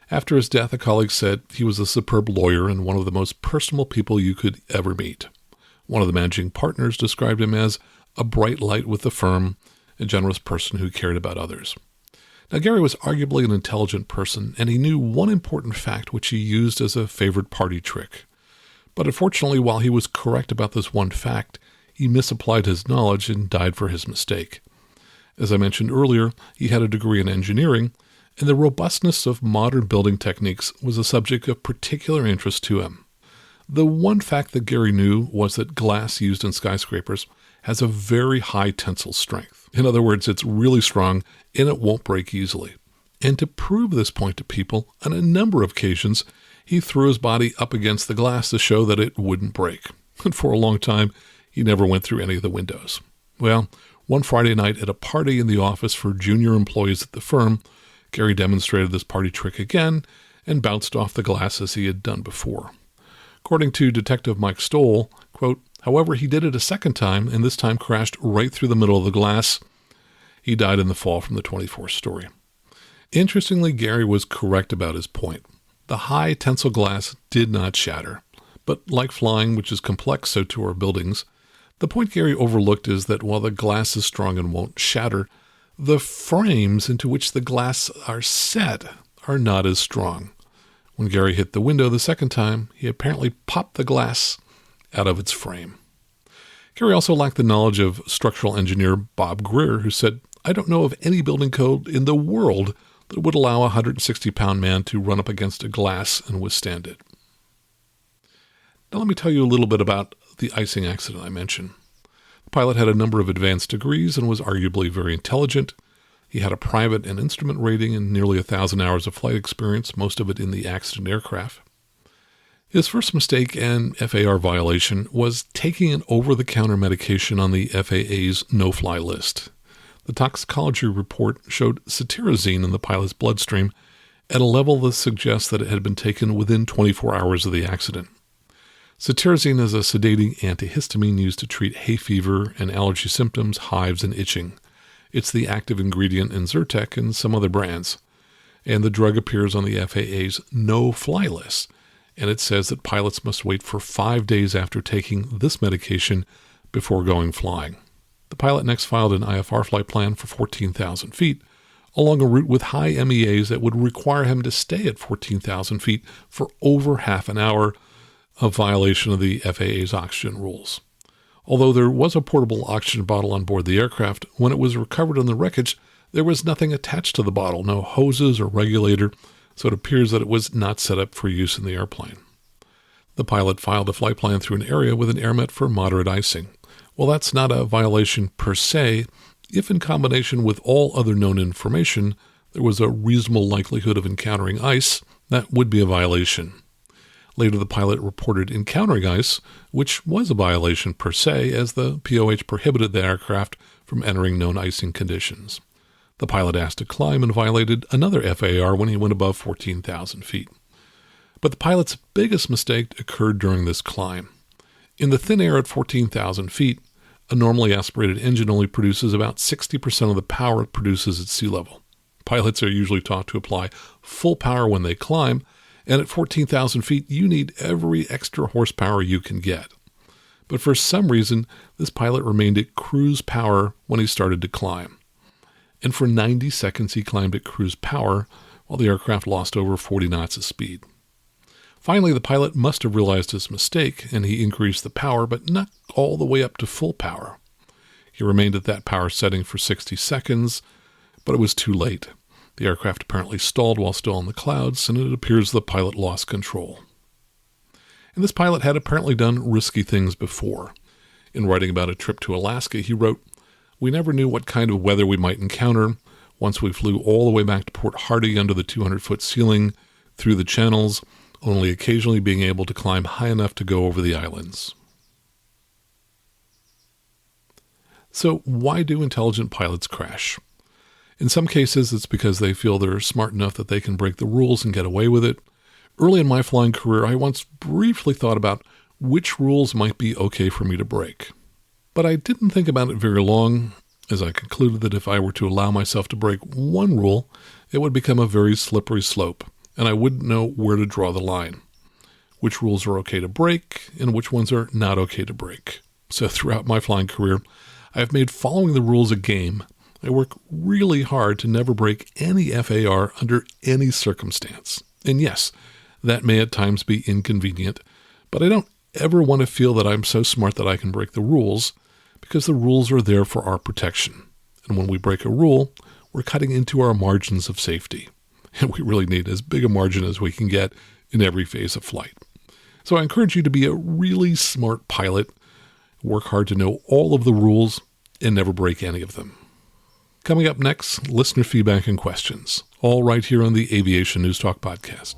After his death, a colleague said he was a superb lawyer and one of the most personable people you could ever meet. One of the managing partners described him as a bright light with the firm, a generous person who cared about others. Now, Garry was arguably an intelligent person, and he knew one important fact which he used as a favorite party trick. But unfortunately, while he was correct about this one fact, he misapplied his knowledge and died for his mistake. As I mentioned earlier, he had a degree in engineering, and the robustness of modern building techniques was a subject of particular interest to him. The one fact that Garry knew was that glass used in skyscrapers has a very high tensile strength. In other words, it's really strong and it won't break easily. And to prove this point to people, on a number of occasions, he threw his body up against the glass to show that it wouldn't break. And for a long time, he never went through any of the windows. Well, one Friday night at a party in the office for junior employees at the firm, Garry demonstrated this party trick again and bounced off the glass as he had done before. According to Detective Mike Stoll, quote, however, he did it a second time and this time crashed right through the middle of the glass. He died in the fall from the 24th story. Interestingly, Garry was correct about his point. The high tensile glass did not shatter. But like flying, which is complex, so too are buildings. The point Garry overlooked is that while the glass is strong and won't shatter, the frames into which the glass are set are not as strong. When Garry hit the window the second time, he apparently popped the glass out of its frame. Garry also lacked the knowledge of structural engineer Bob Greer, who said, I don't know of any building code in the world that would allow a 160-pound man to run up against a glass and withstand it. Now let me tell you a little bit about the icing accident I mentioned. The pilot had a number of advanced degrees and was arguably very intelligent. He had a private and instrument rating and nearly 1,000 hours of flight experience, most of it in the accident aircraft. His first mistake and FAR violation was taking an over-the-counter medication on the FAA's no-fly list. The toxicology report showed cetirizine in the pilot's bloodstream at a level that suggests that it had been taken within 24 hours of the accident. Cetirizine is a sedating antihistamine used to treat hay fever and allergy symptoms, hives, and itching. It's the active ingredient in Zyrtec and some other brands, and the drug appears on the FAA's no-fly list. and it says that pilots must wait for 5 days after taking this medication before going flying. The pilot next filed an IFR flight plan for 14,000 feet, along a route with high MEAs that would require him to stay at 14,000 feet for over half an hour, a violation of the FAA's oxygen rules. Although there was a portable oxygen bottle on board the aircraft, when it was recovered in the wreckage, there was nothing attached to the bottle, no hoses or regulator, so it appears that it was not set up for use in the airplane. The pilot filed a flight plan through an area with an airmet for moderate icing. Well, that's not a violation per se, if in combination with all other known information, there was a reasonable likelihood of encountering ice, that would be a violation. Later, the pilot reported encountering ice, which was a violation per se, as the POH prohibited the aircraft from entering known icing conditions. The pilot asked to climb and violated another FAR when he went above 14,000 feet. But the pilot's biggest mistake occurred during this climb. In the thin air at 14,000 feet, a normally aspirated engine only produces about 60% of the power it produces at sea level. Pilots are usually taught to apply full power when they climb, and at 14,000 feet, you need every extra horsepower you can get. But for some reason, this pilot remained at cruise power when he started to climb. And for 90 seconds, he climbed at cruise power while the aircraft lost over 40 knots of speed. Finally, the pilot must have realized his mistake, and he increased the power, but not all the way up to full power. He remained at that power setting for 60 seconds, but it was too late. The aircraft apparently stalled while still in the clouds, and it appears the pilot lost control. And this pilot had apparently done risky things before. In writing about a trip to Alaska, he wrote, "We never knew what kind of weather we might encounter. Once we flew all the way back to Port Hardy under the 200-foot ceiling, through the channels, only occasionally being able to climb high enough to go over the islands." So why do intelligent pilots crash? In some cases, it's because they feel they're smart enough that they can break the rules and get away with it. Early in my flying career, I once briefly thought about which rules might be okay for me to break. But I didn't think about it very long, as I concluded that if I were to allow myself to break one rule, it would become a very slippery slope, and I wouldn't know where to draw the line. Which rules are okay to break, and which ones are not okay to break. So throughout my flying career, I have made following the rules a game. I work really hard to never break any FAR under any circumstance. And yes, that may at times be inconvenient, but I don't ever want to feel that I'm so smart that I can break the rules, because the rules are there for our protection. And when we break a rule, we're cutting into our margins of safety. And we really need as big a margin as we can get in every phase of flight. So I encourage you to be a really smart pilot, work hard to know all of the rules, and never break any of them. Coming up next, listener feedback and questions, all right here on the Aviation News Talk podcast.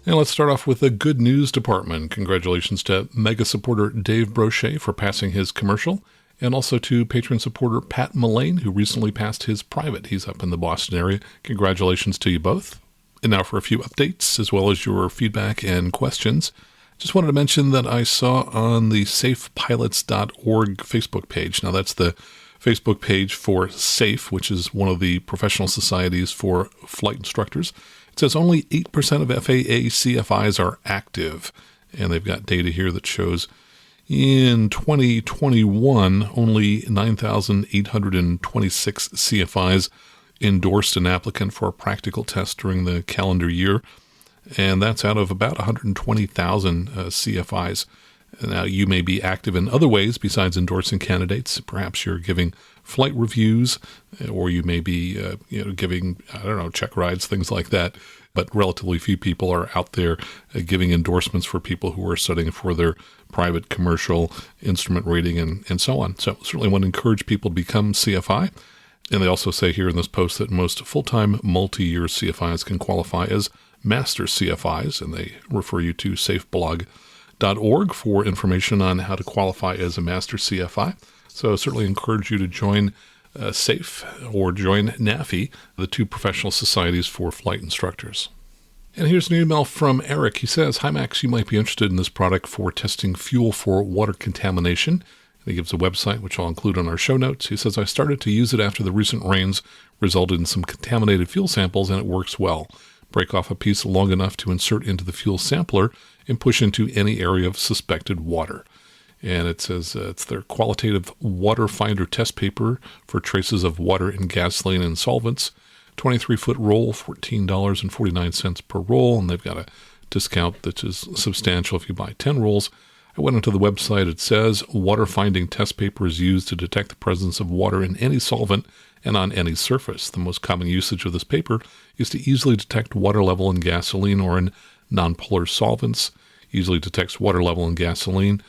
And let's start off with the good news department. Congratulations to mega supporter Dave Brochet for passing his commercial, and also to patron supporter Pat Mullane, who recently passed his private. He's up in the Boston area. Congratulations to you both. And now for a few updates, as well as your feedback and questions. Just wanted to mention that I saw on the safepilots.org Facebook page. Now that's the Facebook page for SAFE, which is one of the professional societies for flight instructors. It says only 8% of FAA CFIs are active, and they've got data here that shows in 2021, only 9,826 CFIs endorsed an applicant for a practical test during the calendar year, and that's out of about 120,000 CFIs. Now, you may be active in other ways besides endorsing candidates. Perhaps you're giving flight reviews, or you may be giving, check rides, things like that. But relatively few people are out there giving endorsements for people who are studying for their private commercial instrument rating and so on. So certainly want to encourage people to become CFI. And they also say here in this post that most full-time multi-year CFIs can qualify as master CFIs, and they refer you to safeblog.org for information on how to qualify as a master CFI. So certainly encourage you to join SAFE or join NAFI, the two professional societies for flight instructors. And here's an email from Eric. He says, "Hi Max, you might be interested in this product for testing fuel for water contamination. And he gives a website, which I'll include on our show notes. He says, I started to use it after the recent rains resulted in some contaminated fuel samples, and it works well. Break off a piece long enough to insert into the fuel sampler and push into any area of suspected water. And it says it's their qualitative water finder test paper for traces of water in gasoline and solvents. 23-foot roll, $14.49 per roll, and they've got a discount that is substantial if you buy 10 rolls. I went onto the website. It says water finding test paper is used to detect the presence of water in any solvent and on any surface. The most common usage of this paper is to easily detect water level in gasoline or in nonpolar solvents. Easily detects water level in gasoline.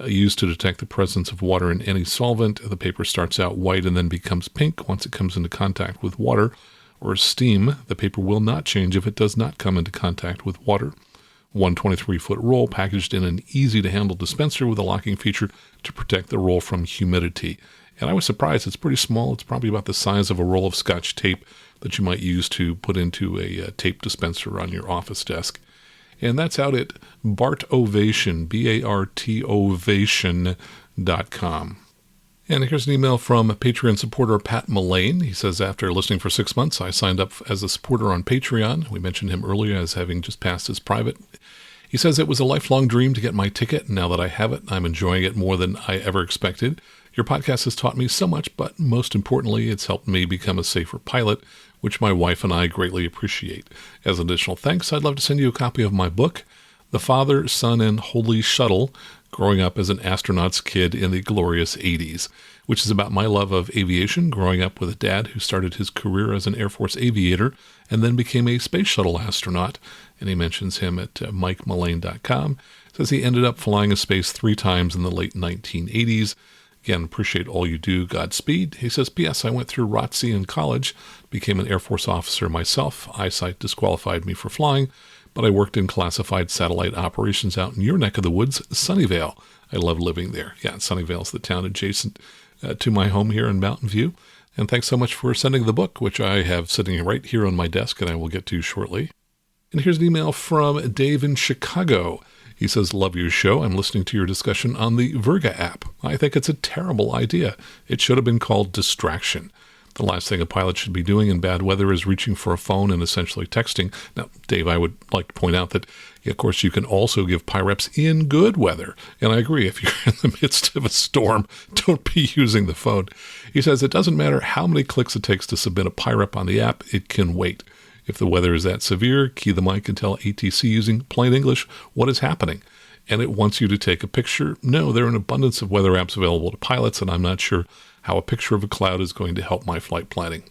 Used to detect the presence of water in any solvent. The paper starts out white and then becomes pink once it comes into contact with water or steam. The paper will not change if it does not come into contact with water. 123-foot roll packaged in an easy-to-handle dispenser with a locking feature to protect the roll from humidity. And I was surprised. It's pretty small. It's probably about the size of a roll of Scotch tape that you might use to put into a tape dispenser on your office desk. And that's out at Bartovation, BARTovation.com. And here's an email from Patreon supporter Pat Mullane. He says, after listening for 6 months, I signed up as a supporter on Patreon. We mentioned him earlier as having just passed his private. He says, it was a lifelong dream to get my ticket, and now that I have it, I'm enjoying it more than I ever expected. Your podcast has taught me so much, but most importantly, it's helped me become a safer pilot, which my wife and I greatly appreciate. As additional thanks, I'd love to send you a copy of my book, The Father, Son, and Holy Shuttle, Growing Up as an Astronaut's Kid in the Glorious 80s, which is about my love of aviation, growing up with a dad who started his career as an Air Force aviator and then became a space shuttle astronaut. And he mentions him at MikeMullane.com. Says he ended up flying a space 3 times in the late 1980s. Again, appreciate all you do. Godspeed. He says, P.S. I went through ROTC in college, became an Air Force officer myself. Eyesight disqualified me for flying, but I worked in classified satellite operations out in your neck of the woods, Sunnyvale. I love living there. Yeah, Sunnyvale's the town adjacent to my home here in Mountain View. And thanks so much for sending the book, which I have sitting right here on my desk and I will get to shortly. And here's an email from Dave in Chicago. He says, love your show. I'm listening to your discussion on the Virga app. I think it's a terrible idea. It should have been called distraction. The last thing a pilot should be doing in bad weather is reaching for a phone and essentially texting. Now, Dave, I would like to point out that, of course, you can also give PIREPs in good weather. And I agree, if you're in the midst of a storm, don't be using the phone. He says, it doesn't matter how many clicks it takes to submit a PIREP on the app, it can wait. If the weather is that severe, key the mic and tell ATC using plain English what is happening. And it wants you to take a picture. No, there are an abundance of weather apps available to pilots, and I'm not sure how a picture of a cloud is going to help my flight planning.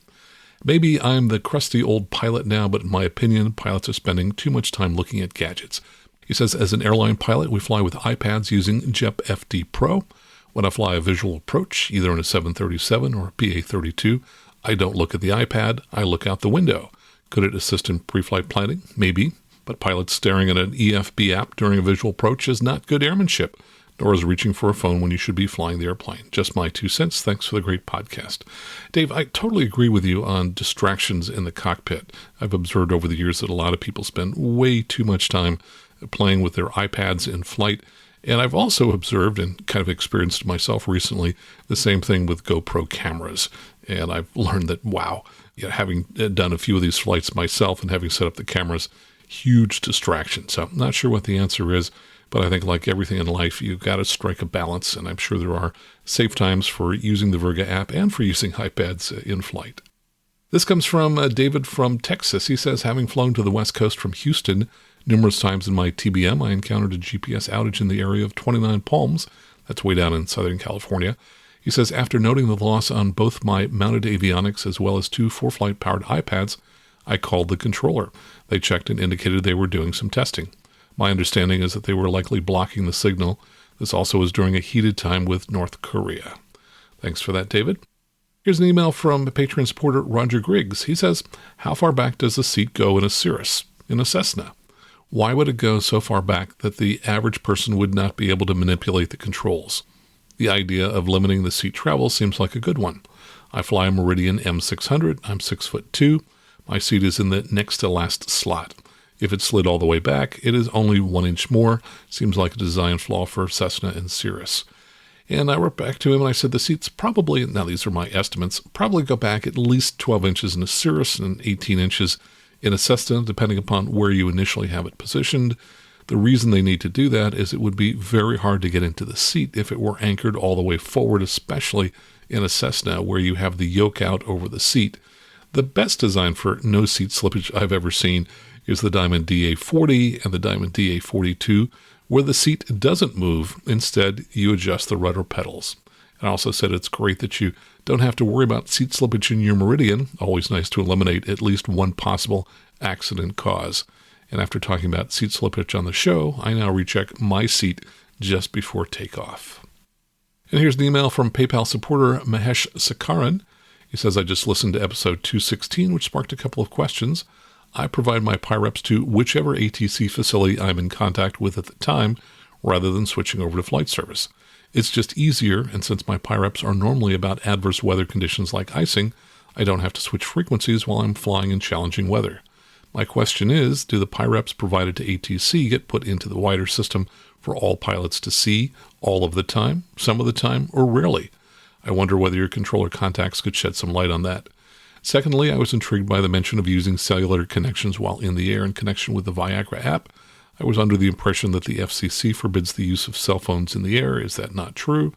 Maybe I'm the crusty old pilot now, but in my opinion, pilots are spending too much time looking at gadgets. He says, as an airline pilot, we fly with iPads using JEP FD Pro. When I fly a visual approach, either in a 737 or a PA-32, I don't look at the iPad, I look out the window. Could it assist in pre-flight planning? Maybe, but pilots staring at an EFB app during a visual approach is not good airmanship, nor is reaching for a phone when you should be flying the airplane. Just my 2 cents. Thanks for the great podcast. Dave, I totally agree with you on distractions in the cockpit. I've observed over the years that a lot of people spend way too much time playing with their iPads in flight. And I've also observed and kind of experienced myself recently the same thing with GoPro cameras. And I've learned that, wow, having done a few of these flights myself and having set up the cameras, huge distraction. So I'm not sure what the answer is, but I think like everything in life, you've got to strike a balance. And I'm sure there are safe times for using the Virga app and for using iPads in flight. This comes from David from Texas. He says, having flown to the West Coast from Houston numerous times in my TBM, I encountered a GPS outage in the area of 29 Palms. That's way down in Southern California. He says, after noting the loss on both my mounted avionics as well as 2 for-flight powered iPads, I called the controller. They checked and indicated they were doing some testing. My understanding is that they were likely blocking the signal. This also was during a heated time with North Korea. Thanks for that, David. Here's an email from Patreon supporter Roger Griggs. He says, how far back does the seat go in a Cirrus, in a Cessna? Why would it go so far back that the average person would not be able to manipulate the controls? The idea of limiting the seat travel seems like a good one. I fly a Meridian M600. I'm 6'2". My seat is in the next to last slot. If it slid all the way back, it is only 1 inch more. Seems like a design flaw for Cessna and Cirrus. And I wrote back to him and I said the seats probably, now these are my estimates, probably go back at least 12 inches in a Cirrus and 18 inches in a Cessna, depending upon where you initially have it positioned. The reason they need to do that is it would be very hard to get into the seat if it were anchored all the way forward, especially in a Cessna where you have the yoke out over the seat. The best design for no seat slippage I've ever seen is the Diamond DA40 and the Diamond DA42, where the seat doesn't move. Instead, you adjust the rudder pedals. And I also said it's great that you don't have to worry about seat slippage in your Meridian. Always nice to eliminate at least one possible accident cause. And after talking about seat slippage on the show, I now recheck my seat just before takeoff. And here's an email from PayPal supporter Mahesh Sakaran. He says, I just listened to episode 216, which sparked a couple of questions. I provide my PIREPs to whichever ATC facility I'm in contact with at the time, rather than switching over to flight service. It's just easier, and since my PIREPs are normally about adverse weather conditions like icing, I don't have to switch frequencies while I'm flying in challenging weather. My question is, do the PIREPs provided to ATC get put into the wider system for all pilots to see all of the time, some of the time, or rarely? I wonder whether your controller contacts could shed some light on that. Secondly, I was intrigued by the mention of using cellular connections while in the air in connection with the Viagra app. I was under the impression that the FCC forbids the use of cell phones in the air. Is that not true?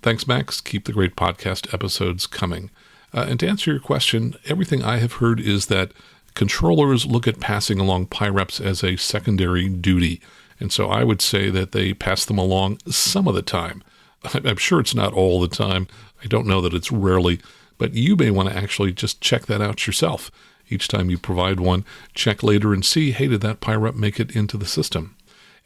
Thanks, Max. Keep the great podcast episodes coming. And to answer your question, everything I have heard is that controllers look at passing along PIREPs as a secondary duty. And so I would say that they pass them along some of the time. I'm sure it's not all the time. I don't know that it's rarely, but you may want to actually just check that out yourself. Each time you provide one, check later and see, hey, did that PIREP make it into the system?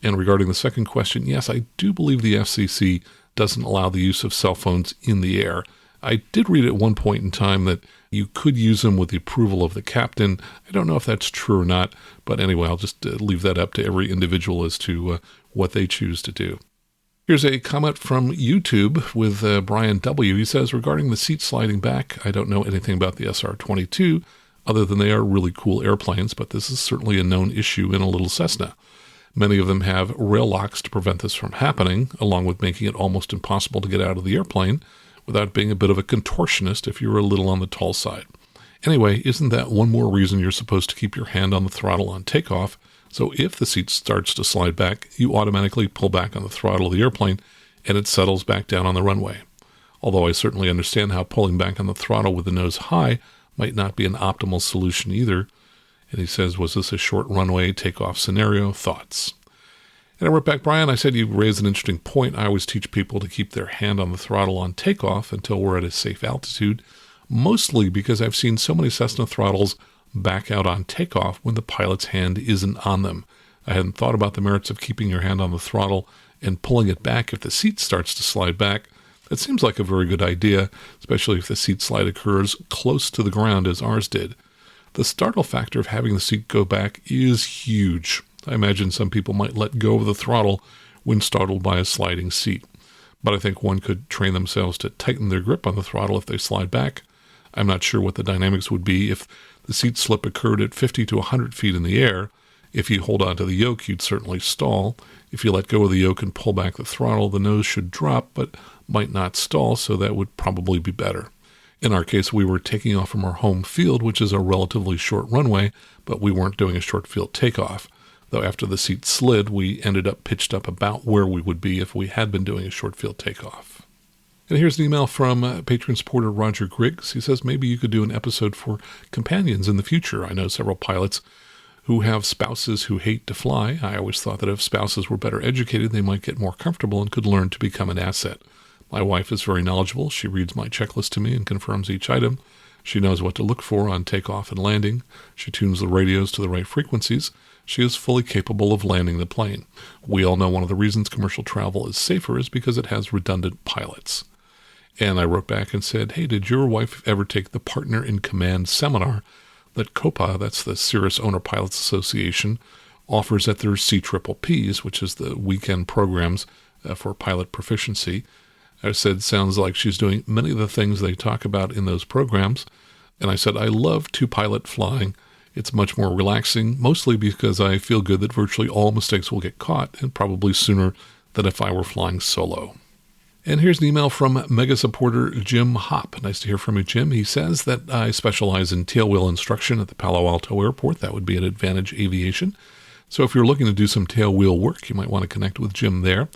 And regarding the second question, yes, I do believe the FCC doesn't allow the use of cell phones in the air. I did read at one point in time that you could use them with the approval of the captain. I don't know if that's true or not, but anyway, I'll just leave that up to every individual as to what they choose to do. Here's a comment from YouTube with Brian W. He says, regarding the seat sliding back, I don't know anything about the SR20 other than they are really cool airplanes, but this is certainly a known issue in a little Cessna. Many of them have rail locks to prevent this from happening, along with making it almost impossible to get out of the airplane without being a bit of a contortionist if you're a little on the tall side. Anyway, isn't that one more reason you're supposed to keep your hand on the throttle on takeoff? So if the seat starts to slide back, you automatically pull back on the throttle of the airplane and it settles back down on the runway. Although I certainly understand how pulling back on the throttle with the nose high might not be an optimal solution either. And he says, was this a short runway takeoff scenario? Thoughts? And I wrote back, Brian, I said you raised an interesting point. I always teach people to keep their hand on the throttle on takeoff until we're at a safe altitude, mostly because I've seen so many Cessna throttles back out on takeoff when the pilot's hand isn't on them. I hadn't thought about the merits of keeping your hand on the throttle and pulling it back if the seat starts to slide back. That seems like a very good idea, especially if the seat slide occurs close to the ground as ours did. The startle factor of having the seat go back is huge. I imagine some people might let go of the throttle when startled by a sliding seat. But I think one could train themselves to tighten their grip on the throttle if they slide back. I'm not sure what the dynamics would be if the seat slip occurred at 50 to 100 feet in the air. If you hold onto the yoke, you'd certainly stall. If you let go of the yoke and pull back the throttle, the nose should drop, but might not stall, so that would probably be better. In our case, we were taking off from our home field, which is a relatively short runway, but we weren't doing a short field takeoff. Though after the seat slid, we ended up pitched up about where we would be if we had been doing a short field takeoff. And here's an email from patron supporter Roger Griggs. He says, maybe you could do an episode for companions in the future. I know several pilots who have spouses who hate to fly. I always thought that if spouses were better educated, they might get more comfortable and could learn to become an asset. My wife is very knowledgeable. She reads my checklist to me and confirms each item. She knows what to look for on takeoff and landing. She tunes the radios to the right frequencies. She is fully capable of landing the plane. We all know one of the reasons commercial travel is safer is because it has redundant pilots. And I wrote back and said, hey, did your wife ever take the Partner in Command seminar that COPA, that's the Cirrus Owner Pilots Association, offers at their CPPs, which is the weekend programs for pilot proficiency? I said, sounds like she's doing many of the things they talk about in those programs. And I said, I love two-pilot flying. It's much more relaxing, mostly because I feel good that virtually all mistakes will get caught, and probably sooner than if I were flying solo. And here's an email from Mega supporter Jim Hopp. Nice to hear from you, Jim. He says that I specialize in tailwheel instruction at the Palo Alto Airport. That would be at Advantage Aviation. So if you're looking to do some tailwheel work, you might want to connect with Jim there.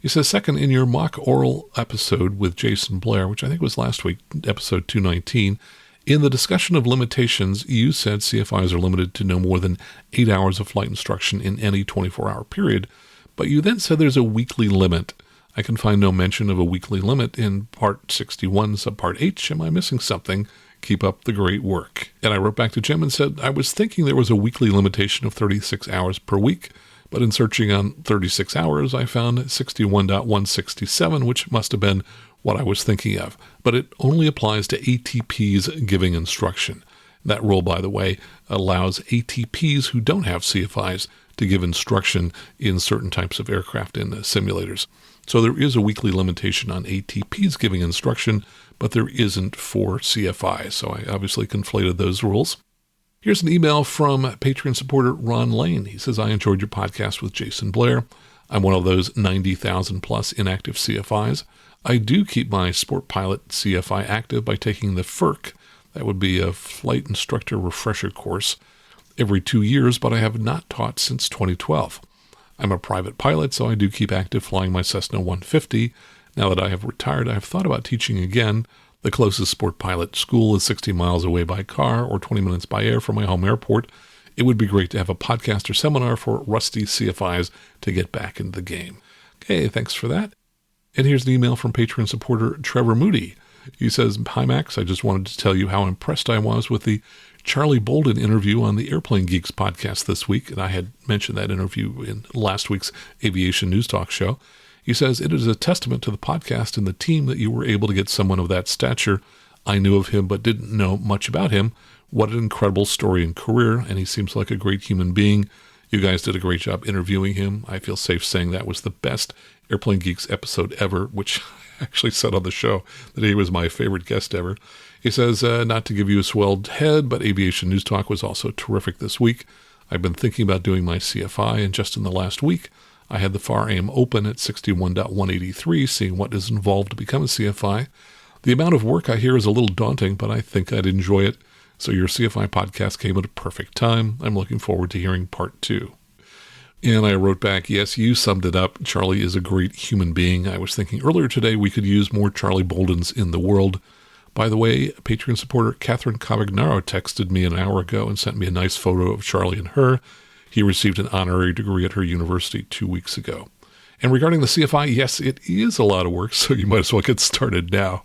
He says, second, in your mock oral episode with Jason Blair, which I think was last week, episode 219, in the discussion of limitations, you said CFIs are limited to no more than 8 hours of flight instruction in any 24-hour period, but you then said there's a weekly limit. I can find no mention of a weekly limit in Part 61, Subpart H. Am I missing something? Keep up the great work. And I wrote back to Jim and said, I was thinking there was a weekly limitation of 36 hours per week, but in searching on 36 hours, I found 61.167, which must have been what I was thinking of. But it only applies to ATPs giving instruction. That rule, by the way, allows ATPs who don't have CFIs to give instruction in certain types of aircraft and simulators. So there is a weekly limitation on ATPs giving instruction, but there isn't for CFI. So I obviously conflated those rules. Here's an email from Patreon supporter Ron Lane. He says, I enjoyed your podcast with Jason Blair. I'm one of those 90,000 plus inactive CFIs. I do keep my Sport Pilot CFI active by taking the FERC. That would be a Flight Instructor Refresher course every 2 years, but I have not taught since 2012. I'm a private pilot, so I do keep active flying my Cessna 150. Now that I have retired, I have thought about teaching again. The closest sport pilot school is 60 miles away by car or 20 minutes by air from my home airport. It would be great to have a podcast or seminar for rusty CFIs to get back into the game. Okay, thanks for that. And here's an email from Patreon supporter Trevor Moody. He says, Hi Max, I just wanted to tell you how impressed I was with the Charlie Bolden interview on the Airplane Geeks podcast this week, and I had mentioned that interview in last week's Aviation News Talk show. He says, it is a testament to the podcast and the team that you were able to get someone of that stature. I knew of him but didn't know much about him. What an incredible story and career, and he seems like a great human being. You guys did a great job interviewing him. I feel safe saying that was the best Airplane Geeks episode ever, which I actually said on the show that he was my favorite guest ever. He says, not to give you a swelled head, but Aviation News Talk was also terrific this week. I've been thinking about doing my CFI, and just in the last week, I had the FAR AM open at 61.183, seeing what is involved to become a CFI. The amount of work I hear is a little daunting, but I think I'd enjoy it. So your CFI podcast came at a perfect time. I'm looking forward to hearing part 2. And I wrote back, yes, you summed it up. Charlie is a great human being. I was thinking earlier today we could use more Charlie Boldens in the world. By the way, Patreon supporter Catherine Cavagnaro texted me an hour ago and sent me a nice photo of Charlie and her. He received an honorary degree at her university 2 weeks ago. And regarding the CFI, yes, it is a lot of work, so you might as well get started now.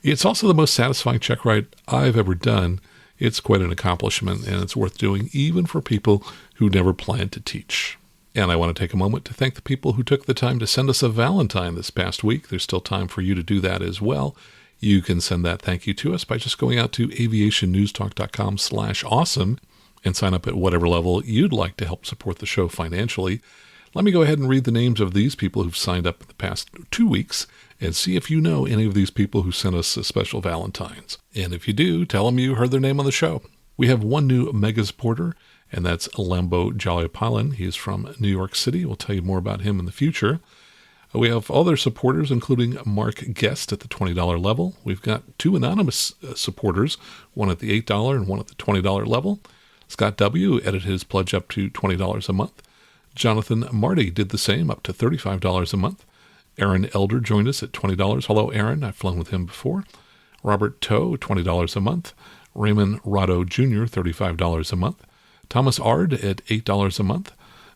It's also the most satisfying check ride I've ever done. It's quite an accomplishment, and it's worth doing even for people who never planned to teach. And I want to take a moment to thank the people who took the time to send us a Valentine this past week. There's still time for you to do that as well. You can send that thank you to us by just going out to aviationnewstalk.com/awesome and sign up at whatever level you'd like to help support the show financially. Let me go ahead and read the names of these people who've signed up in the past 2 weeks and see if you know any of these people who sent us a special Valentines. And if you do, tell them you heard their name on the show. We have one new mega supporter, and that's Lambo Jalipalan. He's from New York City. We'll tell you more about him in the future. We have other supporters, including Mark Guest at the $20 level. We've got 2 anonymous supporters, one at the $8 and one at the $20 level. Scott W. edited his pledge up to $20 a month. Jonathan Marty did the same, up to $35 a month. Aaron Elder joined us at $20. Hello, Aaron. I've flown with him before. Robert Toe, $20 a month. Raymond Rado Jr., $35 a month. Thomas Ard at $8 a month.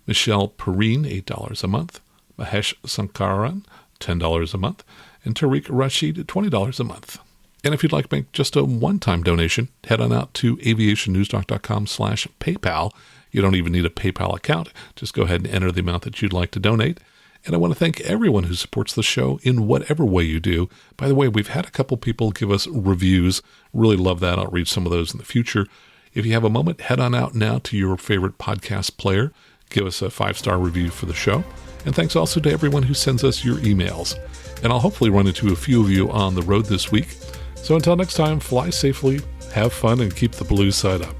Michelle Perrine, $8 a month. Mahesh Sankaran, $10 a month, and Tariq Rashid, $20 a month. And if you'd like to make just a one-time donation, head on out to aviationnewstalk.com/PayPal. You don't even need a PayPal account. Just go ahead and enter the amount that you'd like to donate. And I want to thank everyone who supports the show in whatever way you do. By the way, we've had a couple people give us reviews. Really love that. I'll read some of those in the future. If you have a moment, head on out now to your favorite podcast player. Give us a 5-star review for the show. And thanks also to everyone who sends us your emails. And I'll hopefully run into a few of you on the road this week. So until next time, fly safely, have fun, and keep the blue side up.